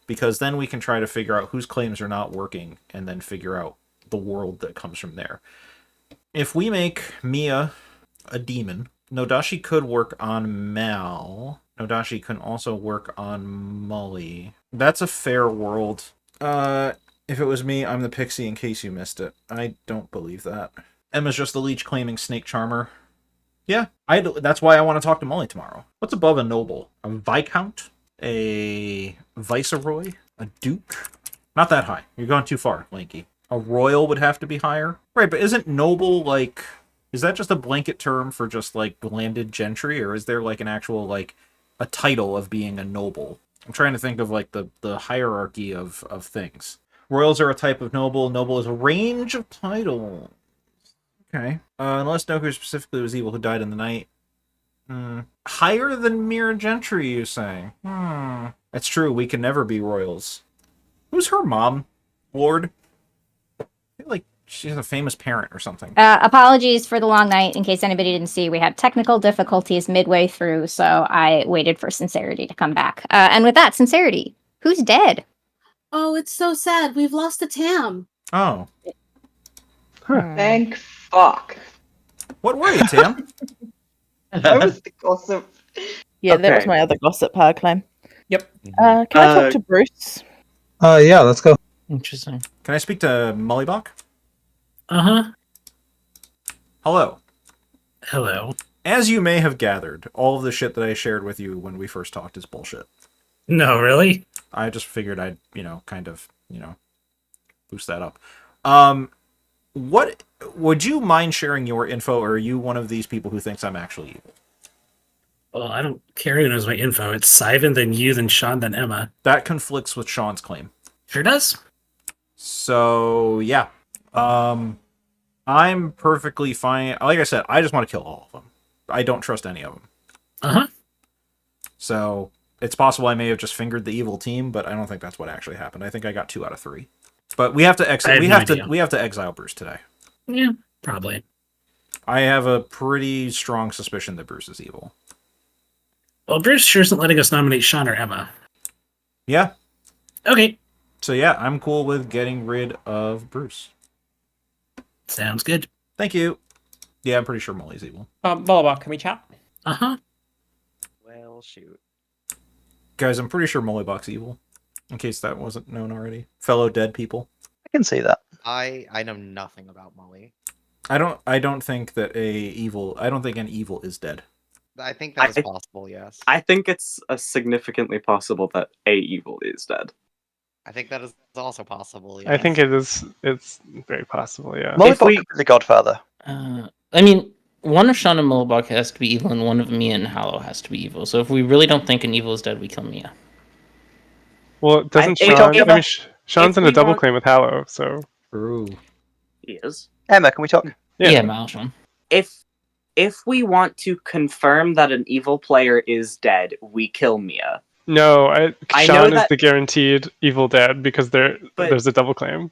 Speaker 3: Because then we can try to figure out whose claims are not working, and then figure out the world that comes from there. If we make Mia a demon, Nodashi could work on Mal. Nodashi can also work on Molly. That's a fair world. If it was me, I'm the pixie in case you missed it. I don't believe that. Emma's just the leech claiming Snake Charmer. Yeah, that's why I want to talk to Molly tomorrow. What's above a noble? A Viscount? A Viceroy? A Duke? Not that high. You're going too far, Lanky. A Royal would have to be higher. Right, but isn't noble, like... Is that just a blanket term for just, like, landed gentry? Or is there, like, an actual, like, a title of being a noble? I'm trying to think of, like, the hierarchy of things. Royals are a type of noble. Noble is a range of titles. Okay. Unless Noku specifically was evil who died in the night. Higher than mere gentry, you say? That's true, we can never be royals. Who's her mom? Lord? I feel like she's a famous parent or something.
Speaker 5: Apologies for the long night. In case anybody didn't see, we had technical difficulties midway through, so I waited for Sincerity to come back. And with that, Sincerity, who's dead?
Speaker 4: Oh, it's so sad. We've lost a Tam.
Speaker 3: Oh.
Speaker 16: Thank fuck.
Speaker 3: What were you, Tam?
Speaker 16: I was the gossip.
Speaker 6: Yeah, that was my other gossip power claim.
Speaker 11: Yep.
Speaker 6: Can I talk to Bruce?
Speaker 9: Yeah, let's go.
Speaker 13: Interesting.
Speaker 3: Can I speak to Mollybach?
Speaker 1: Uh-huh.
Speaker 3: Hello.
Speaker 1: Hello.
Speaker 3: As you may have gathered, all of the shit that I shared with you when we first talked is bullshit.
Speaker 1: No, really?
Speaker 3: I just figured I'd, kind of, boost that up. What would you mind sharing your info, or are you one of these people who thinks I'm actually evil?
Speaker 1: Well, I don't care who knows my info. It's Sivan, then you, then Sean, then Emma.
Speaker 3: That conflicts with Sean's claim.
Speaker 1: Sure does.
Speaker 3: So, yeah. I'm perfectly fine. Like I said, I just want to kill all of them. I don't trust any of them.
Speaker 1: Uh-huh.
Speaker 3: So, it's possible I may have just fingered the evil team, but I don't think that's what actually happened. I think I got 2 out of 3. But we have to exile. We have to exile Bruce today.
Speaker 1: Yeah, probably.
Speaker 3: I have a pretty strong suspicion that Bruce is evil.
Speaker 1: Well, Bruce sure isn't letting us nominate Sean or Emma.
Speaker 3: Yeah.
Speaker 1: Okay.
Speaker 3: So yeah, I'm cool with getting rid of Bruce.
Speaker 1: Sounds good.
Speaker 3: Thank you. Yeah, I'm pretty sure Molly's evil.
Speaker 11: Mollybach, can we chat?
Speaker 1: Uh-huh.
Speaker 15: Well, shoot.
Speaker 3: Guys, I'm pretty sure Mollybach's evil. In case that wasn't known already. Fellow dead people.
Speaker 7: I can see that.
Speaker 15: I know nothing about Molly.
Speaker 3: I don't think that I don't think an evil is dead.
Speaker 15: I think that is possible, yes.
Speaker 12: I think it's significantly possible that a evil is dead.
Speaker 15: I think that is also possible, yes.
Speaker 8: I think it's very possible, yeah.
Speaker 7: Mollybach is the godfather.
Speaker 13: I mean, one of Sean and Mollybach has to be evil, and one of Mia and Hallow has to be evil. So if we really don't think an evil is dead, we kill Mia.
Speaker 8: Well, doesn't Sean... Sean's in a double claim with Hallow, so...
Speaker 3: True.
Speaker 12: He is.
Speaker 7: Emma, can we talk?
Speaker 13: Yeah, Malishon.
Speaker 12: If we want to confirm that an evil player is dead, we kill Mia.
Speaker 8: No, Sean is
Speaker 12: that...
Speaker 8: the guaranteed evil dead because there's a double claim.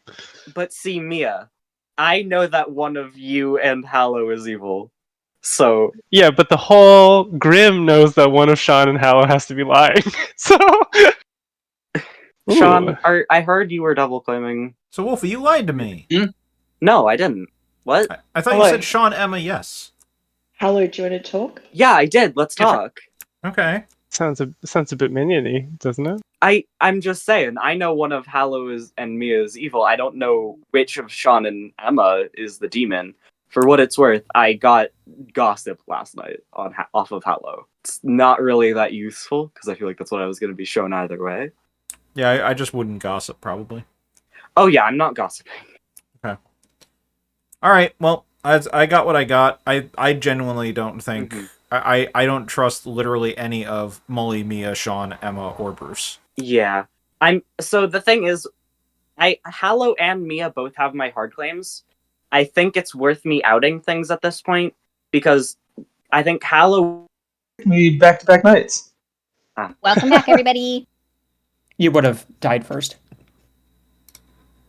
Speaker 12: But see, Mia, I know that one of you and Hallow is evil. So
Speaker 8: yeah, but the whole Grim knows that one of Sean and Hallow has to be lying. So
Speaker 12: Sean, I heard you were double claiming.
Speaker 3: So Wolfie, you lied to me.
Speaker 12: No, I didn't. What?
Speaker 3: I thought you said Sean, Emma, yes.
Speaker 16: Hello, do you want to talk?
Speaker 12: Yeah, I did. Let's talk.
Speaker 3: Okay.
Speaker 8: Sounds a bit minion-y, doesn't it?
Speaker 12: I'm just saying, I know one of Hallow's and Mia's evil. I don't know which of Sean and Emma is the demon. For what it's worth, I got gossip last night off of Hallow. It's not really that useful, because I feel like that's what I was going to be shown either way.
Speaker 3: Yeah, I just wouldn't gossip, probably.
Speaker 12: Oh yeah, I'm not gossiping.
Speaker 3: Okay. Alright, well, I got what I got. I genuinely don't think... I don't trust literally any of Molly, Mia, Sean, Emma, or Bruce.
Speaker 12: Yeah. So the thing is, Hallow and Mia both have my hard claims. I think it's worth me outing things at this point, because I think Hallow...
Speaker 9: We back-to-back nights.
Speaker 5: Welcome back, everybody.
Speaker 11: You would have died first.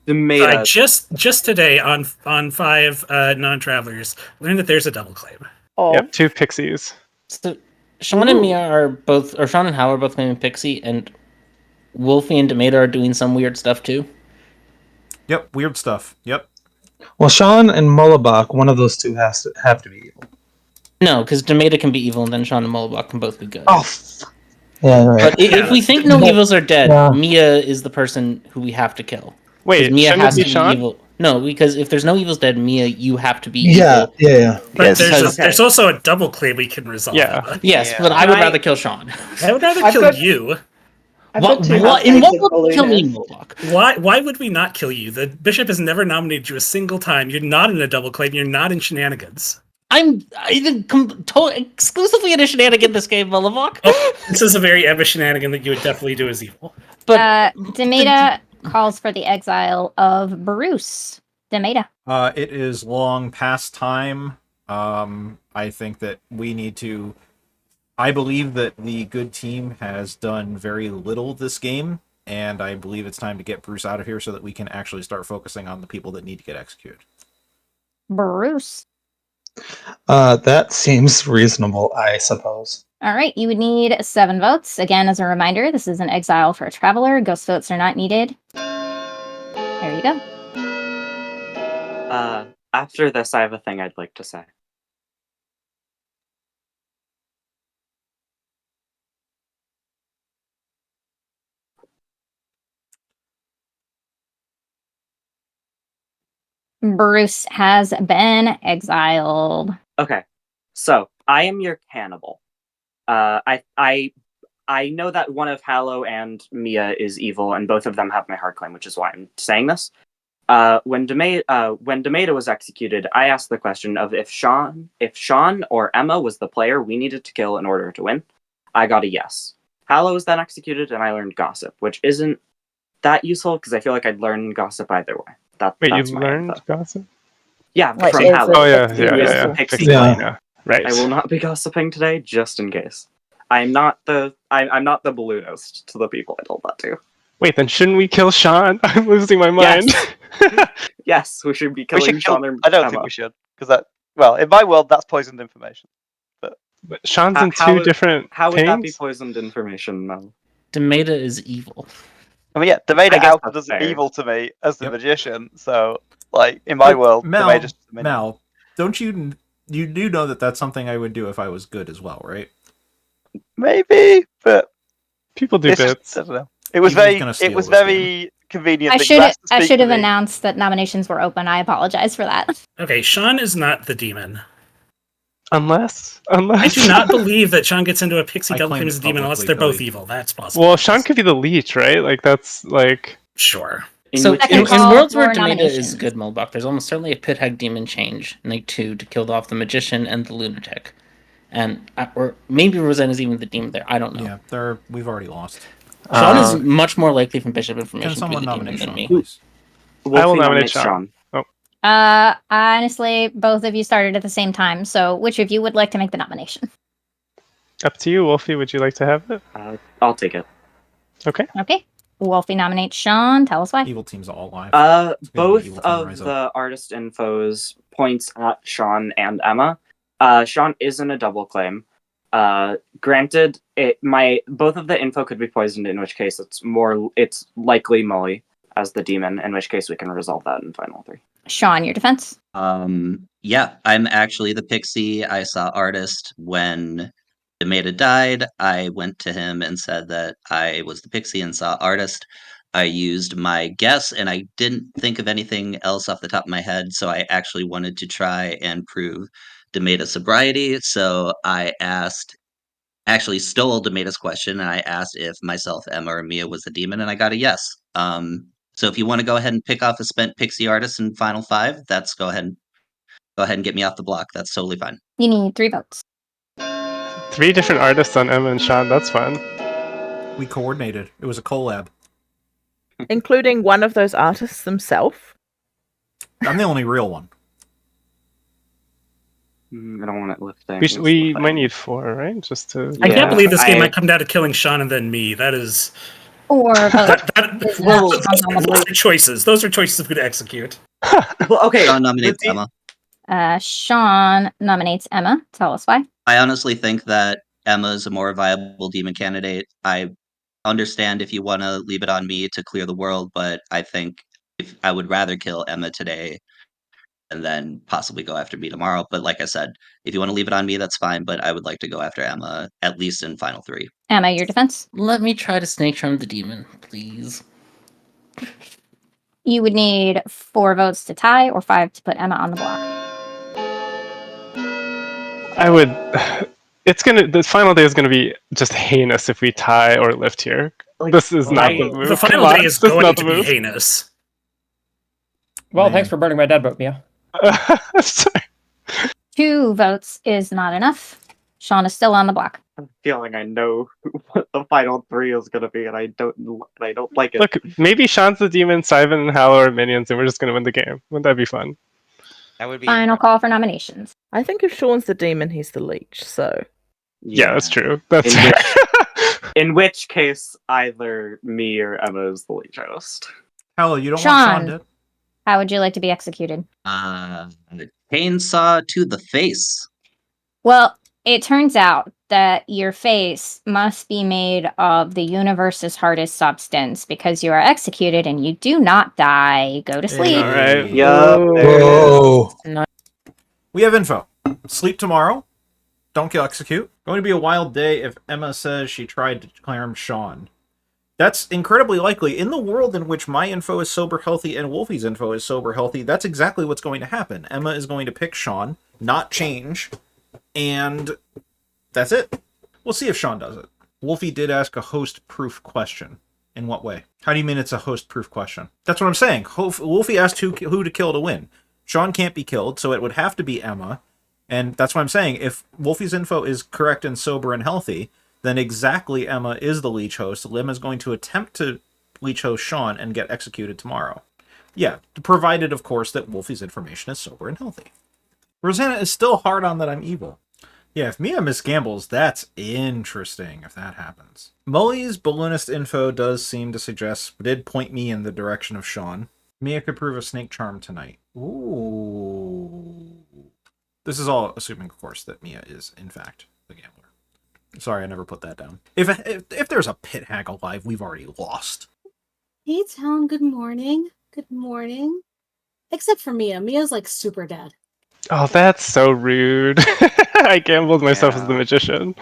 Speaker 1: Just today on 5 non-travelers learned that there's a double claim.
Speaker 8: Yep, 2 pixies.
Speaker 13: So Sean and Mia are both, or Sean and Hal are both claiming pixie, and Wolfie and Tomato are doing some weird stuff too.
Speaker 3: Yep, weird stuff. Yep.
Speaker 9: Well, Sean and Mullabach, one of those two have to be evil.
Speaker 13: No, because Tomato can be evil, and then Sean and Mullabach can both be good.
Speaker 9: Oh, yeah, right.
Speaker 13: But if we think no evils are dead, Mia is the person who we have to kill.
Speaker 8: Wait,
Speaker 13: Mia
Speaker 8: shouldn't
Speaker 13: has
Speaker 8: it
Speaker 13: to
Speaker 8: be
Speaker 13: be
Speaker 8: Sean?
Speaker 13: evil. No, because if there's no evils dead, Mia, you have to be
Speaker 9: Yeah,
Speaker 13: evil.
Speaker 9: yeah.
Speaker 1: But there's also a double claim we can resolve.
Speaker 8: Yeah.
Speaker 13: Yes, but I would rather kill Sean.
Speaker 1: I would rather kill you.
Speaker 13: What in what would kill me, Mohawk?
Speaker 1: Why would we not kill you? The bishop has never nominated you a single time. You're not in a double claim. You're not in shenanigans.
Speaker 13: I'm exclusively in a shenanigan this game, Mullabach.
Speaker 1: This is a very Emma shenanigan that you would definitely do as evil.
Speaker 5: But Demeta calls for the exile of Bruce. Demeta.
Speaker 3: It is long past time. I think that we need to... I believe that the good team has done very little this game, and I believe it's time to get Bruce out of here so that we can actually start focusing on the people that need to get executed.
Speaker 5: Bruce.
Speaker 9: That seems reasonable, I suppose.
Speaker 5: All right, you would need 7 votes. Again, as a reminder, this is an exile for a traveler. Ghost votes are not needed. There you go.
Speaker 12: After this, I have a thing I'd like to say.
Speaker 5: Bruce has been exiled.
Speaker 12: Okay, so I am your cannibal. I know that one of Hallow and Mia is evil, and both of them have my hard claim, which is why I'm saying this. When Demeta was executed, I asked the question of if Sean or Emma was the player we needed to kill in order to win. I got a yes. Hallow was then executed, and I learned gossip, which isn't that useful because I feel like I'd learn gossip either way.
Speaker 8: Wait,
Speaker 12: that's
Speaker 8: you
Speaker 12: my
Speaker 8: learned
Speaker 12: info.
Speaker 8: gossip?
Speaker 12: Yeah,
Speaker 6: Like,
Speaker 12: from
Speaker 6: is
Speaker 12: Hallow.
Speaker 8: Oh yeah.
Speaker 12: Pixie
Speaker 8: Yeah.
Speaker 12: claim.
Speaker 8: Right.
Speaker 12: I will not be gossiping today, just in case. I'm not the balloonist to the people I told that to.
Speaker 8: Wait, then shouldn't we kill Sean? I'm losing my mind.
Speaker 12: Yes, we should be killing Sean or
Speaker 7: I don't
Speaker 12: Emma.
Speaker 7: think we should, because that... Well, in my world, that's poisoned information.
Speaker 8: But Sean's in two different
Speaker 12: How would that be
Speaker 8: things?
Speaker 12: poisoned information, Mel?
Speaker 13: Demeta is evil.
Speaker 7: I mean, yeah,
Speaker 12: I
Speaker 7: Demeta
Speaker 12: guess
Speaker 7: outed
Speaker 12: that's
Speaker 7: as
Speaker 12: fair.
Speaker 7: evil to me as the magician, so, like, in my world, Demeta's just a minion.
Speaker 3: Mel, don't you do know that that's something I would do if I was good as well, right?
Speaker 7: Maybe, but
Speaker 8: people do
Speaker 7: it's
Speaker 8: bits.
Speaker 7: just, I don't know. It was very convenient.
Speaker 5: I
Speaker 7: that
Speaker 5: should
Speaker 7: you asked to
Speaker 5: I
Speaker 7: speak
Speaker 5: should
Speaker 7: to
Speaker 5: have
Speaker 7: me.
Speaker 5: announced that nominations were open. I apologize for that.
Speaker 1: Okay, Sean is not the demon.
Speaker 8: Unless
Speaker 1: I do not believe that Sean gets into a pixie double
Speaker 8: claimed
Speaker 1: claim as a demon unless
Speaker 8: publicly,
Speaker 1: they're both
Speaker 8: Cody.
Speaker 1: evil. That's possible.
Speaker 8: Well, Sean could be the leech, right? Like that's like
Speaker 1: sure.
Speaker 13: So in
Speaker 5: call
Speaker 13: worlds where
Speaker 5: for
Speaker 13: Demeta
Speaker 5: nominations.
Speaker 13: is good, Mulbuck, there's almost certainly a pit hag demon change in Night 2 to kill off the magician and the lunatic. And or maybe Roseanne is even the demon there. I don't know.
Speaker 3: Yeah, we've already lost.
Speaker 13: Sean is much more likely from Bishop information to be
Speaker 3: someone
Speaker 13: the demon
Speaker 3: nominate
Speaker 13: than
Speaker 3: Sean,
Speaker 13: me.
Speaker 3: please?
Speaker 8: I will nominate Sean. Oh.
Speaker 5: Honestly, both of you started at the same time, so which of you would like to make the nomination?
Speaker 8: Up to you, Wolfie. Would you like to have it?
Speaker 12: I'll take it.
Speaker 8: Okay.
Speaker 5: Okay. Wolfie nominates Sean. Tell us why.
Speaker 3: Evil team's all live.
Speaker 12: Both
Speaker 3: Evil Team
Speaker 12: of
Speaker 3: Rise
Speaker 12: the artist infos points at Sean and Emma. Sean isn't a double claim. Granted, both of the info could be poisoned, in which case it's likely Molly as the demon, in which case we can resolve that in final 3.
Speaker 5: Sean, your defense.
Speaker 14: Yeah, I'm actually the pixie. I saw Artist when Demeta died. I went to him and said that I was the pixie and saw Artist. I used my guess and I didn't think of anything else off the top of my head, so I actually wanted to try and prove Demeta's sobriety. So I actually stole Demeta's question and I asked if myself, Emma, or Mia was the demon, and I got a yes. So if you want to go ahead and pick off a spent pixie artist in final 5, that's go ahead and get me off the block. That's totally fine.
Speaker 5: You need 3 votes.
Speaker 8: 3 different artists on Emma and Sean. That's fun.
Speaker 3: We coordinated. It was a collab.
Speaker 6: Including one of those artists themselves.
Speaker 3: I'm the only real one.
Speaker 12: I don't want it lifting.
Speaker 8: We might need 4, right? Just to.
Speaker 1: I can't believe this game might come down to killing Sean and then me. That is.
Speaker 5: Or
Speaker 1: those are choices. Those are choices I'm going to execute.
Speaker 12: Well, okay.
Speaker 14: Sean nominates Emma.
Speaker 5: Sean nominates Emma. Tell us why.
Speaker 14: I honestly think that Emma is a more viable demon candidate. I understand if you want to leave it on me to clear the world, but I think if I would rather kill Emma today and then possibly go after me tomorrow. But like I said, if you want to leave it on me, that's fine. But I would like to go after Emma, at least in final 3.
Speaker 5: Emma, your defense?
Speaker 13: Let me try to snake charm the demon, please.
Speaker 5: You would need 4 votes to tie or 5 to put Emma on the block.
Speaker 8: I would. The final day is gonna be just heinous if we tie or lift here. This is not the move.
Speaker 1: The final day is going to be heinous.
Speaker 11: Well, thanks for burning my dead boat, Mia.
Speaker 5: 2 votes is not enough. Sean is still on the block.
Speaker 12: I'm feeling I know what the final 3 is going to be, and I don't like it.
Speaker 8: Look, maybe Sean's the demon, Simon and Hal are minions, and we're just gonna win the game. Wouldn't that be fun?
Speaker 15: That would be
Speaker 5: Final call for nominations.
Speaker 6: I think if Sean's the demon, he's the leech, so.
Speaker 8: Yeah, that's true. That's
Speaker 12: in which case, either me or Emma is the leech host.
Speaker 3: Hell, you don't want Sean dead?
Speaker 5: How would you like to be executed?
Speaker 14: Chainsaw to the face.
Speaker 5: Well, it turns out that your face must be made of the universe's hardest substance because you are executed and you do not die. Go to sleep.
Speaker 8: All right.
Speaker 3: Whoa. We have info. Sleep tomorrow. Don't kill, execute. Going to be a wild day if Emma says she tried to harm Sean. That's incredibly likely. In the world in which my info is sober healthy and Wolfie's info is sober healthy, that's exactly what's going to happen. Emma is going to pick Sean, not change, and that's it. We'll see if Sean does it. Wolfie did ask a host-proof question. In what way? How do you mean it's a host-proof question? That's what I'm saying. Wolfie asked who to kill to win. Sean can't be killed, so it would have to be Emma. And that's what I'm saying. If Wolfie's info is correct and sober and healthy, then exactly Emma is the leech host. Lim is going to attempt to leech host Sean and get executed tomorrow. Yeah, provided, of course, that Wolfie's information is sober and healthy. Rosanna is still hard on that I'm evil. Yeah, if Mia misgambles, that's interesting if that happens. Mully's balloonist info does seem to did point me in the direction of Sean. Mia could prove a snake charm tonight. Ooh. This is all assuming, of course, that Mia is, in fact, the gambler. Sorry, I never put that down. If there's a pit hag alive, we've already lost.
Speaker 4: Hey, Town, good morning. Good morning. Except for Mia. Mia's, like, super dead.
Speaker 8: Oh, that's so rude. I gambled myself as the magician.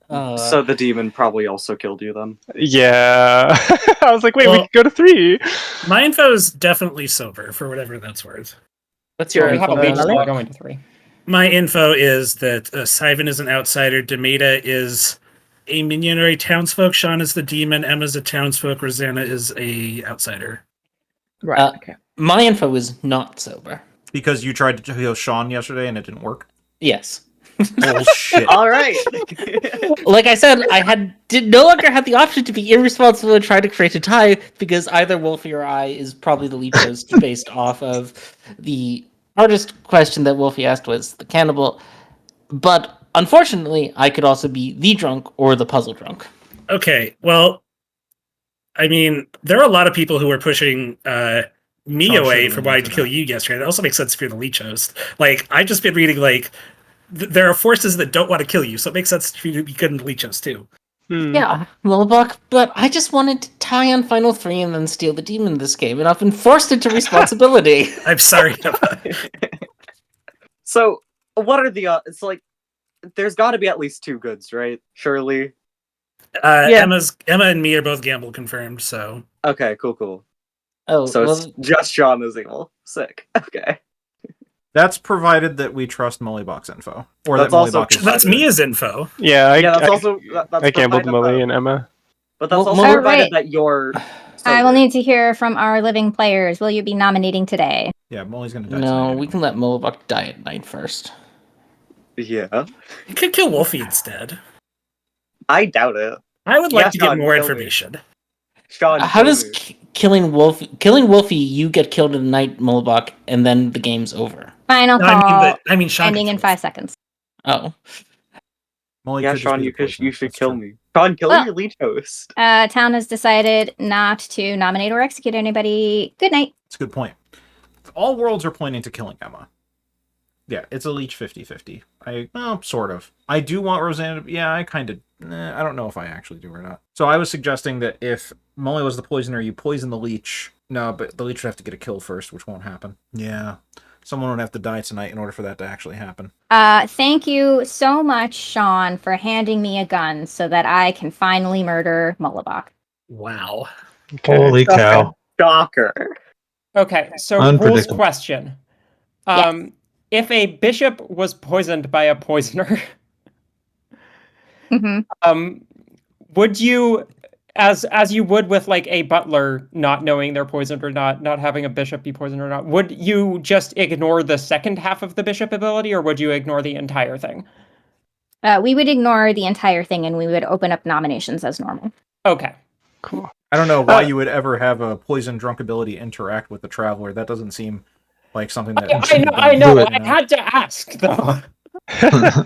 Speaker 12: So the demon probably also killed you then?
Speaker 8: Yeah. I was like, wait, we could go to 3.
Speaker 1: My info is definitely sober, for whatever that's worth.
Speaker 13: What's your info?
Speaker 11: We're going to 3.
Speaker 1: My info is that Sivan is an outsider, Demeta is a minion or a townsfolk, Sean is the demon, Emma's a townsfolk, Rosanna is a outsider.
Speaker 6: Right, okay.
Speaker 13: My info is not sober.
Speaker 3: Because you tried to heal Sean yesterday and it didn't work?
Speaker 13: Yes.
Speaker 3: Bullshit.
Speaker 12: All right.
Speaker 13: Like I said, I no longer had the option to be irresponsible and try to create a tie because either Wolfie or I is probably the lead host based off of the hardest question that Wolfie asked was the cannibal. But unfortunately, I could also be the drunk or the puzzle drunk.
Speaker 1: Okay, well, I mean, there are a lot of people who are pushing me away from wanting to kill you yesterday. That also makes sense if you're the leech host. Like, I've just been reading, like, there are forces that don't want to kill you, so it makes sense if you couldn't leech host too.
Speaker 13: Yeah, Lillibok, but I just wanted to tie on final 3 and then steal the demon this game, and I've been forced into responsibility.
Speaker 1: I'm sorry.
Speaker 12: So, what are the it's like there's got to be at least 2 goods, right? Surely.
Speaker 1: Emma and me are both gamble confirmed, so
Speaker 12: Okay, cool.
Speaker 13: Oh,
Speaker 12: so it's just Sean is evil. Sick. Okay.
Speaker 3: That's provided that we trust Mollybox info, or
Speaker 12: That's
Speaker 3: that
Speaker 12: also
Speaker 3: Mollybox is
Speaker 1: that's Mia's info.
Speaker 8: Yeah,
Speaker 12: that's also that's
Speaker 8: I gambled
Speaker 12: provided
Speaker 8: Molly
Speaker 12: that-
Speaker 8: and Emma.
Speaker 12: But that's
Speaker 5: Well,
Speaker 12: also
Speaker 5: all
Speaker 12: provided
Speaker 5: right.
Speaker 12: that you're.
Speaker 5: I will need to hear from our living players. Will you be nominating today?
Speaker 3: Yeah, Molly's gonna die.
Speaker 13: No, we can let Mollybuck die at night first.
Speaker 12: Yeah.
Speaker 1: You could kill Wolfie instead.
Speaker 12: I doubt it.
Speaker 1: I would like to
Speaker 12: Sean,
Speaker 1: get more
Speaker 12: kill me.
Speaker 1: information.
Speaker 12: Sean,
Speaker 13: How
Speaker 12: kill
Speaker 13: does
Speaker 12: me.
Speaker 13: killing Wolfie, you get killed in the night, Mollybuck, and then the game's over?
Speaker 5: Final
Speaker 1: No,
Speaker 5: call.
Speaker 1: I mean, Sean
Speaker 5: ending in 5 seconds.
Speaker 13: Oh.
Speaker 3: Molly
Speaker 12: Yeah,
Speaker 3: could just
Speaker 12: Sean,
Speaker 3: be
Speaker 12: you
Speaker 3: the poison.
Speaker 12: you should
Speaker 3: That's
Speaker 12: kill
Speaker 3: true.
Speaker 12: me. Sean, kill
Speaker 5: Well-
Speaker 12: your leech host.
Speaker 5: Town has decided not to nominate or execute anybody. Good night.
Speaker 3: That's a good point. All worlds are pointing to killing Emma. Yeah, it's a leech 50-50. Sort of. I do want Rosanna to... Yeah, I kind of... I don't know if I actually do or not. So I was suggesting that if Molly was the poisoner, you poison the leech. No, but the leech would have to get a kill first, which won't happen. Yeah. Someone would have to die tonight in order for that to actually happen.
Speaker 5: Thank you so much, Sean, for handing me a gun so that I can finally murder Mollybuck.
Speaker 1: Wow.
Speaker 9: Holy cow.
Speaker 12: Shocker.
Speaker 11: Okay, so rules
Speaker 9: Unpredictable.
Speaker 11: question.
Speaker 5: Yes.
Speaker 11: If a bishop was poisoned by a poisoner,
Speaker 5: Mm-hmm.
Speaker 11: would you, as you would with like a butler not knowing they're poisoned or not having a bishop be poisoned or not, would you just ignore the second half of the bishop ability, or would you ignore the entire thing?
Speaker 5: We would ignore the entire thing and we would open up nominations as normal.
Speaker 11: Okay.
Speaker 8: Cool.
Speaker 3: I don't know why you would ever have a poison drunk ability interact with the traveler. That doesn't seem like something that...
Speaker 11: I know. I had to ask, though.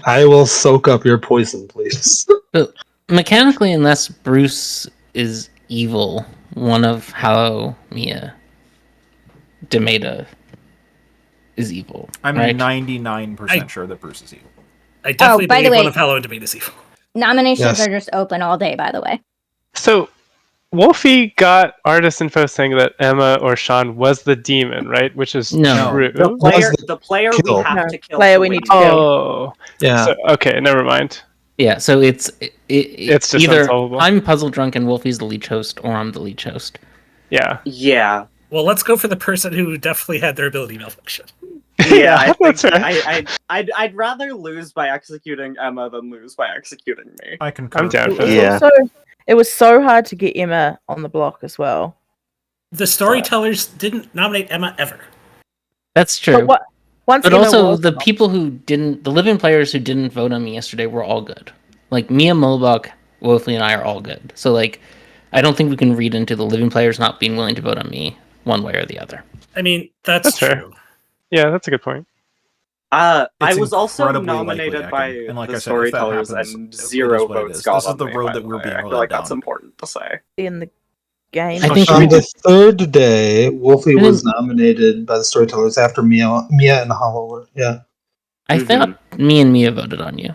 Speaker 9: I will soak up your poison, please.
Speaker 13: But mechanically, unless Bruce is evil, one of Hallow, Mia, Demeta is evil.
Speaker 3: I'm
Speaker 13: right?
Speaker 3: 99% sure that Bruce is evil.
Speaker 1: I definitely
Speaker 5: by the
Speaker 1: believe
Speaker 5: way-
Speaker 1: one of Hallow and Demeta is evil.
Speaker 5: Nominations
Speaker 9: Yes.
Speaker 5: are just open all day, by the way.
Speaker 8: So, Wolfie got artist info saying that Emma or Sean was the demon, right? Which is
Speaker 13: No.
Speaker 8: true.
Speaker 12: The player we
Speaker 9: kill.
Speaker 12: have
Speaker 6: No,
Speaker 12: to kill.
Speaker 6: player
Speaker 12: to
Speaker 6: we
Speaker 12: win.
Speaker 6: need to kill.
Speaker 8: Oh.
Speaker 9: Yeah.
Speaker 8: So, okay, never mind.
Speaker 13: Yeah, so it's
Speaker 8: It's just
Speaker 13: either
Speaker 8: unsolvable.
Speaker 13: I'm puzzle drunk and Wolfie's the leech host, or I'm the leech host.
Speaker 8: Yeah.
Speaker 12: Yeah.
Speaker 1: Well, let's go for the person who definitely had their ability malfunction.
Speaker 12: Yeah, I think
Speaker 8: that's right.
Speaker 12: I'd rather lose by executing Emma than lose by executing me.
Speaker 3: I concur.
Speaker 8: I'm down for
Speaker 6: It was
Speaker 8: that.
Speaker 10: Yeah.
Speaker 6: it was so hard to get Emma on the block as well.
Speaker 1: The storytellers didn't nominate Emma ever.
Speaker 13: That's true.
Speaker 6: But once
Speaker 13: But
Speaker 6: Emma
Speaker 13: also,
Speaker 6: was
Speaker 13: the people who didn't, the living players who didn't vote on me yesterday were all good. Like, Mia, Molbuck, Wolfie, and I are all good. So, like, I don't think we can read into the living players not being willing to vote on me one way or the other.
Speaker 1: I mean, that's
Speaker 8: fair.
Speaker 1: true.
Speaker 8: Yeah, that's a good point.
Speaker 12: I
Speaker 3: It's
Speaker 12: was also
Speaker 3: incredibly
Speaker 12: nominated
Speaker 3: likely,
Speaker 12: by
Speaker 3: Ekin. And like
Speaker 12: the
Speaker 3: I said, if that
Speaker 12: storytellers,
Speaker 3: happens,
Speaker 12: and
Speaker 3: it is
Speaker 12: 0
Speaker 3: what it
Speaker 12: votes
Speaker 3: is.
Speaker 12: got
Speaker 3: This is
Speaker 12: on
Speaker 3: the
Speaker 12: me,
Speaker 3: road
Speaker 12: by
Speaker 3: that
Speaker 12: the
Speaker 3: we're
Speaker 12: way.
Speaker 3: being
Speaker 12: I feel
Speaker 3: led
Speaker 12: like
Speaker 3: down.
Speaker 12: that's important to say.
Speaker 6: in the game.
Speaker 13: I think
Speaker 9: On the third day, Wolfie was nominated by the storytellers after Mia and Hollow were. Yeah.
Speaker 13: I thought me and Mia voted on you.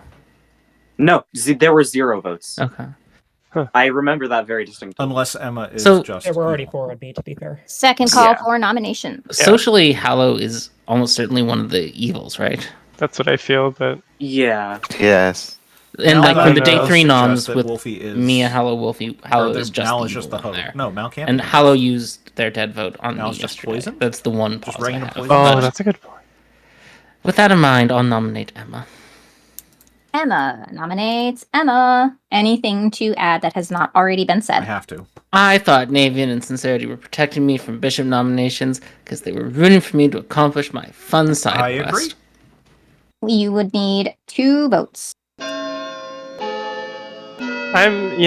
Speaker 12: No, there were 0 votes.
Speaker 13: Okay.
Speaker 12: I remember that very distinctly.
Speaker 3: Unless Emma is
Speaker 13: So-
Speaker 3: just...
Speaker 11: There were already 4 on me, to be fair.
Speaker 5: Second call
Speaker 12: Yeah.
Speaker 5: for nomination.
Speaker 13: Socially, Hallow is almost certainly one of the evils, right?
Speaker 8: That's what I feel, but
Speaker 12: Yeah.
Speaker 10: Yes.
Speaker 13: And
Speaker 3: Mal
Speaker 13: like from the
Speaker 3: does
Speaker 13: day 3
Speaker 3: suggest
Speaker 13: noms
Speaker 3: that
Speaker 13: with
Speaker 3: Wolfie is...
Speaker 13: Mia, Hallow, Wolfie, Hallow
Speaker 3: or
Speaker 13: is just
Speaker 3: Mal
Speaker 13: the
Speaker 3: is just
Speaker 13: evil
Speaker 3: the
Speaker 13: one
Speaker 3: host.
Speaker 13: there.
Speaker 3: No, Mal can't.
Speaker 13: And
Speaker 3: be.
Speaker 13: Hallow used their dead vote on
Speaker 3: Mal's
Speaker 13: me
Speaker 3: just
Speaker 13: yesterday.
Speaker 3: poison?
Speaker 13: That's the one
Speaker 3: Just
Speaker 13: pause I
Speaker 3: random
Speaker 13: have.
Speaker 3: poison?
Speaker 8: oh,
Speaker 13: But
Speaker 8: that's a good point.
Speaker 13: with that in mind, I'll nominate Emma.
Speaker 5: Emma nominates Emma. Anything to add that has not already been
Speaker 3: I
Speaker 5: said?
Speaker 3: have to.
Speaker 13: I thought Navean and Sincerity were protecting me from bishop nominations because they were rooting for me to accomplish my fun side
Speaker 3: I
Speaker 13: quest.
Speaker 3: agree.
Speaker 5: You would need 2 votes.
Speaker 8: I'm,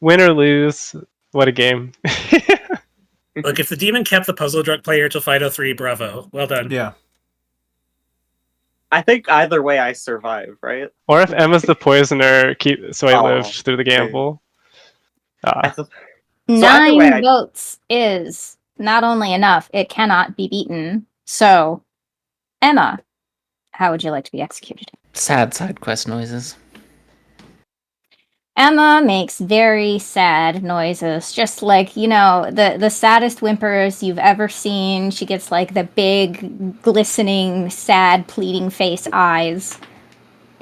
Speaker 8: win or lose, what a game.
Speaker 1: Look, if the demon kept the puzzle drug player till 503, bravo. Well done.
Speaker 3: Yeah.
Speaker 12: I think either way I survive, right?
Speaker 8: Or if Emma's the poisoner, so I
Speaker 12: Oh,
Speaker 8: lived through the gamble.
Speaker 12: I thought-
Speaker 5: 9
Speaker 12: way,
Speaker 5: votes is not only enough, it cannot be beaten. So, Emma, how would you like to be executed?
Speaker 13: Sad side quest noises.
Speaker 5: Emma makes very sad noises, just like, you know, the saddest whimpers you've ever seen. She gets like the big, glistening, sad, pleading face eyes.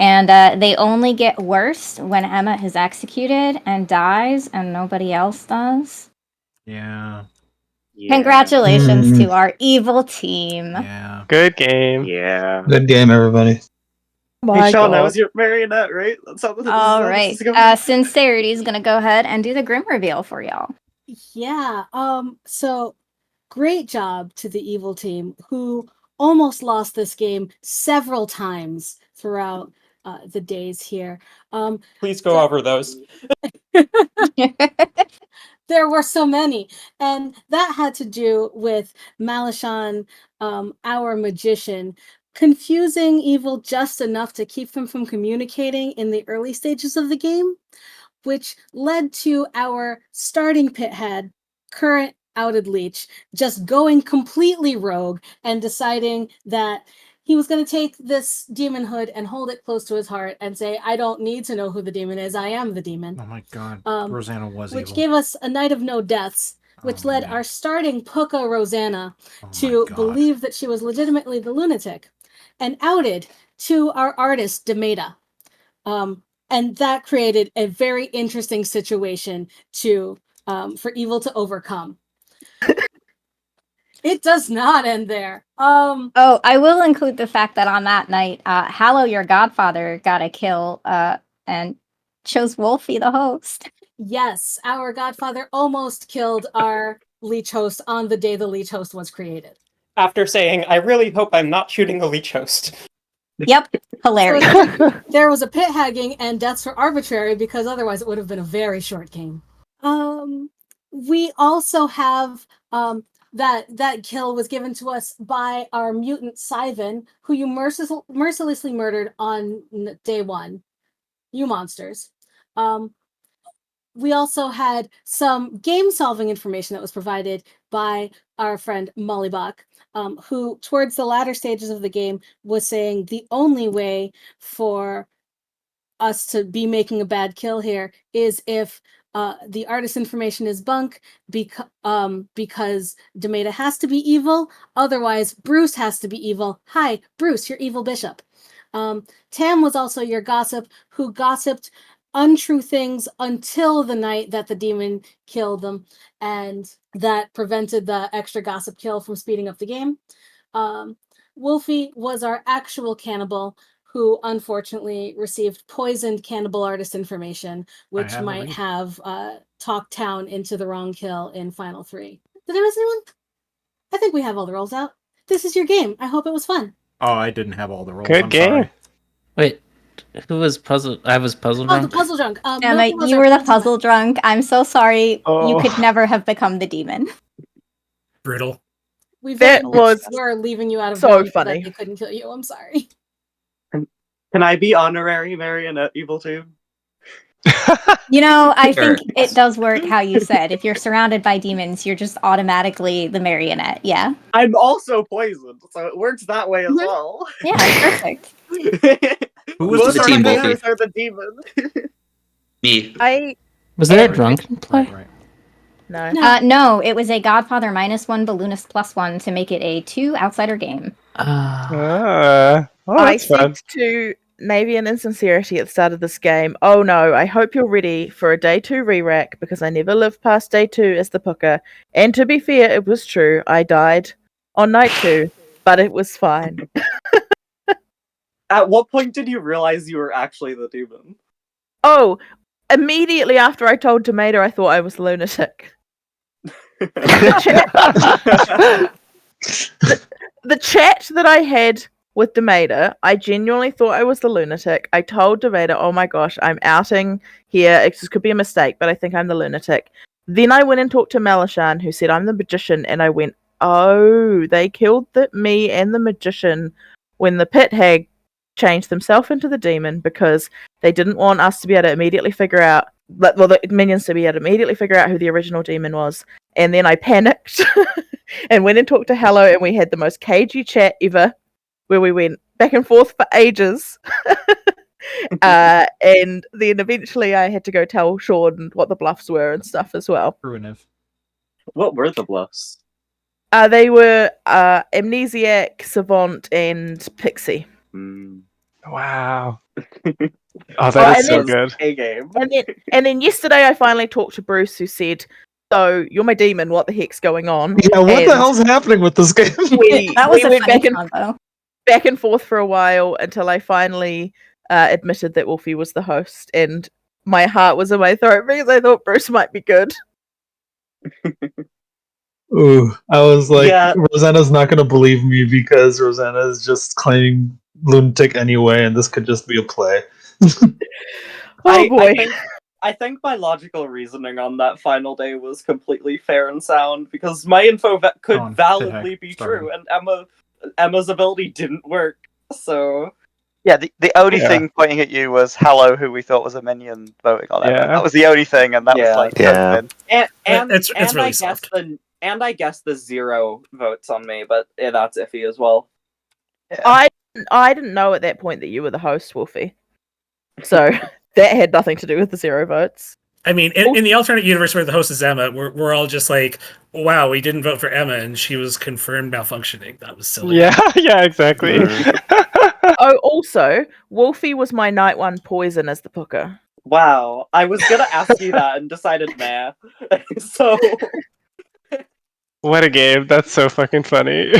Speaker 5: And they only get worse when Emma is executed and dies and nobody else does.
Speaker 3: Yeah.
Speaker 5: Congratulations to our evil team.
Speaker 3: Yeah.
Speaker 8: Good game.
Speaker 12: Yeah.
Speaker 9: Good game, everybody.
Speaker 12: Hey, Sean, I was your marionette, right? That's how this
Speaker 5: All
Speaker 12: is
Speaker 5: right.
Speaker 12: going.
Speaker 5: Sincerity is going to go ahead and do the Grim reveal for y'all.
Speaker 4: Yeah. So great job to the evil team who almost lost this game several times throughout the days here.
Speaker 11: Please go over those.
Speaker 4: There were so many, and that had to do with Malashan, our magician, confusing evil just enough to keep them from communicating in the early stages of the game, which led to our starting pit head, current outed leech, just going completely rogue and deciding that he was going to take this demon hood and hold it close to his heart and say, I don't need to know who the demon is. I am the demon.
Speaker 3: Oh my god. Rosanna was
Speaker 4: which
Speaker 3: evil.
Speaker 4: gave us a night of no deaths, which led our starting Puka Rosanna to believe that she was legitimately the lunatic and outed to our artist Demeta. And that created a very interesting situation to for evil to overcome. It does not end there.
Speaker 5: Oh, I will include the fact that on that night, Hallow, your godfather, got a kill and chose Wolfie the host.
Speaker 4: Yes, our godfather almost killed our leech host on the day the leech host was created.
Speaker 11: After saying, I really hope I'm not shooting a leech host.
Speaker 5: Yep, hilarious.
Speaker 4: So there was a pit hagging and deaths were arbitrary because otherwise it would have been a very short game. We also have that kill was given to us by our mutant Syvan, who you mercilessly murdered on day one. You monsters. We also had some game-solving information that was provided by our friend Mollybach, who, towards the latter stages of the game, was saying the only way for us to be making a bad kill here is if the artist information is bunk, because Demeta has to be evil, otherwise Bruce has to be evil. Hi, Bruce, your evil bishop. Tam was also your gossip, who gossiped untrue things until the night that the demon killed them, and that prevented the extra gossip kill from speeding up the game. Wolfie was our actual cannibal, who unfortunately received poisoned cannibal artist information, which might have talked Town into the wrong kill in Final 3. Did I miss anyone? I think we have all the roles out. This is your game. I hope it was fun.
Speaker 3: Oh, I didn't have all the roles.
Speaker 8: Good
Speaker 3: I'm
Speaker 8: game.
Speaker 3: sorry.
Speaker 13: Wait, who was puzzle? I was puzzle drunk.
Speaker 4: Oh, the puzzle drunk.
Speaker 5: Emma, you were the puzzle drunk. I'm so sorry. You could never have become the demon.
Speaker 1: Brutal.
Speaker 4: We
Speaker 6: That was
Speaker 4: were leaving you out of
Speaker 6: so
Speaker 4: bounds so
Speaker 6: funny.
Speaker 4: that they couldn't kill you. I'm sorry.
Speaker 12: Can I be honorary marionette evil too?
Speaker 5: You know, I
Speaker 12: Sure.
Speaker 5: think it does work how you said. If you're surrounded by demons, you're just automatically the marionette. Yeah.
Speaker 12: I'm also poisoned, so it works that way as well.
Speaker 5: Yeah, perfect.
Speaker 3: Who
Speaker 14: was
Speaker 12: Most
Speaker 14: the
Speaker 12: of
Speaker 14: team,
Speaker 12: the
Speaker 14: Wolfie?
Speaker 12: demons are the demon.
Speaker 14: Me.
Speaker 13: Was there a drunk in play?
Speaker 6: No.
Speaker 5: No, it was a Godfather -1, Balloonist +1 to make it a 2 outsider game.
Speaker 8: Oh,
Speaker 6: I
Speaker 8: that's fun.
Speaker 6: said to Navean and Sincerity at the start of this game, oh no, I hope you're ready for a day 2 re-rack because I never lived past day 2 as the Puka. And to be fair, it was true. I died on night 2, but it was fine.
Speaker 12: At what point did you realize you were actually the demon?
Speaker 6: Oh, immediately after I told Tomato I thought I was lunatic. The chat that I had with Demeta, I genuinely thought I was the lunatic. I told Demeta, oh my gosh, I'm outing here. It just could be a mistake, but I think I'm the lunatic. Then I went and talked to Malashan, who said I'm the magician, and I went, oh, they killed me and the magician when the pit hag changed themselves into the demon because they didn't want us to be able to immediately figure out, well, the minions to be able to immediately figure out who the original demon was. And then I panicked and went and talked to Hello, and we had the most cagey chat ever, where we went back and forth for ages. And then eventually I had to go tell Sean what the bluffs were and stuff as well.
Speaker 12: What were the bluffs?
Speaker 6: They were Amnesiac, Savant, and Pixie.
Speaker 8: Wow. Oh, that is so good.
Speaker 12: A game.
Speaker 6: And then yesterday I finally talked to Bruce, who said, "So you're my demon. What the heck's going on?"
Speaker 9: Yeah, what the hell's happening with this game?
Speaker 6: We
Speaker 5: That was a
Speaker 6: went
Speaker 5: funny combo.
Speaker 6: back and forth for a while until I finally admitted that Wolfie was the host, and my heart was in my throat because I thought Bruce might be good.
Speaker 9: Ooh, I was like,
Speaker 12: Yeah.
Speaker 9: Rosanna's not going to believe me because Rosanna is just claiming lunatic anyway, and this could just be a play.
Speaker 6: Boy.
Speaker 12: I think my logical reasoning on that final day was completely fair and sound because my info could validly be true, and Emma's ability didn't work. So
Speaker 7: yeah, the only thing pointing at you was Hallow, who we thought was a minion, voting on Emma.
Speaker 8: Yeah.
Speaker 7: That was the only thing, and that was like
Speaker 12: and
Speaker 1: really
Speaker 12: I
Speaker 1: soft.
Speaker 12: guess the 0 votes on me, but that's iffy as well.
Speaker 6: I didn't know at that point that you were the host, Wolfie. So that had nothing to do with the 0 votes.
Speaker 1: I mean, in the alternate universe where the host is Emma, we're all just like, wow, we didn't vote for Emma, and she was confirmed malfunctioning. That was silly.
Speaker 8: Yeah, yeah, exactly.
Speaker 6: Oh, also, Wolfie was my night 1 poison as the Pooker.
Speaker 12: Wow, I was gonna ask you that and decided nah. So
Speaker 8: What a game. That's so fucking funny.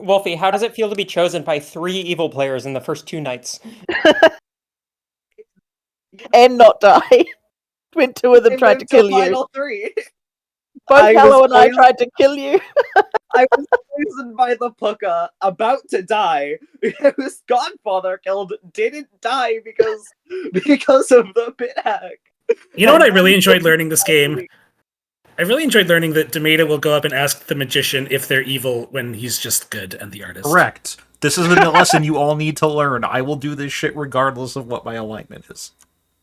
Speaker 11: Wolfie, how does it feel to be chosen by 3 evil players in the first 2 nights?
Speaker 6: And not die. When 2 of them tried to kill you.
Speaker 12: Final 3.
Speaker 6: Both Hallow and I tried to kill you.
Speaker 12: I was poisoned by the Pooka, about to die. Whose godfather killed didn't die because of the pit hack.
Speaker 1: You know what I really enjoyed learning this game? I really enjoyed learning that Demeta will go up and ask the magician if they're evil when he's just good and the artist.
Speaker 3: Correct. This is the lesson you all need to learn. I will do this shit regardless of what my alignment is.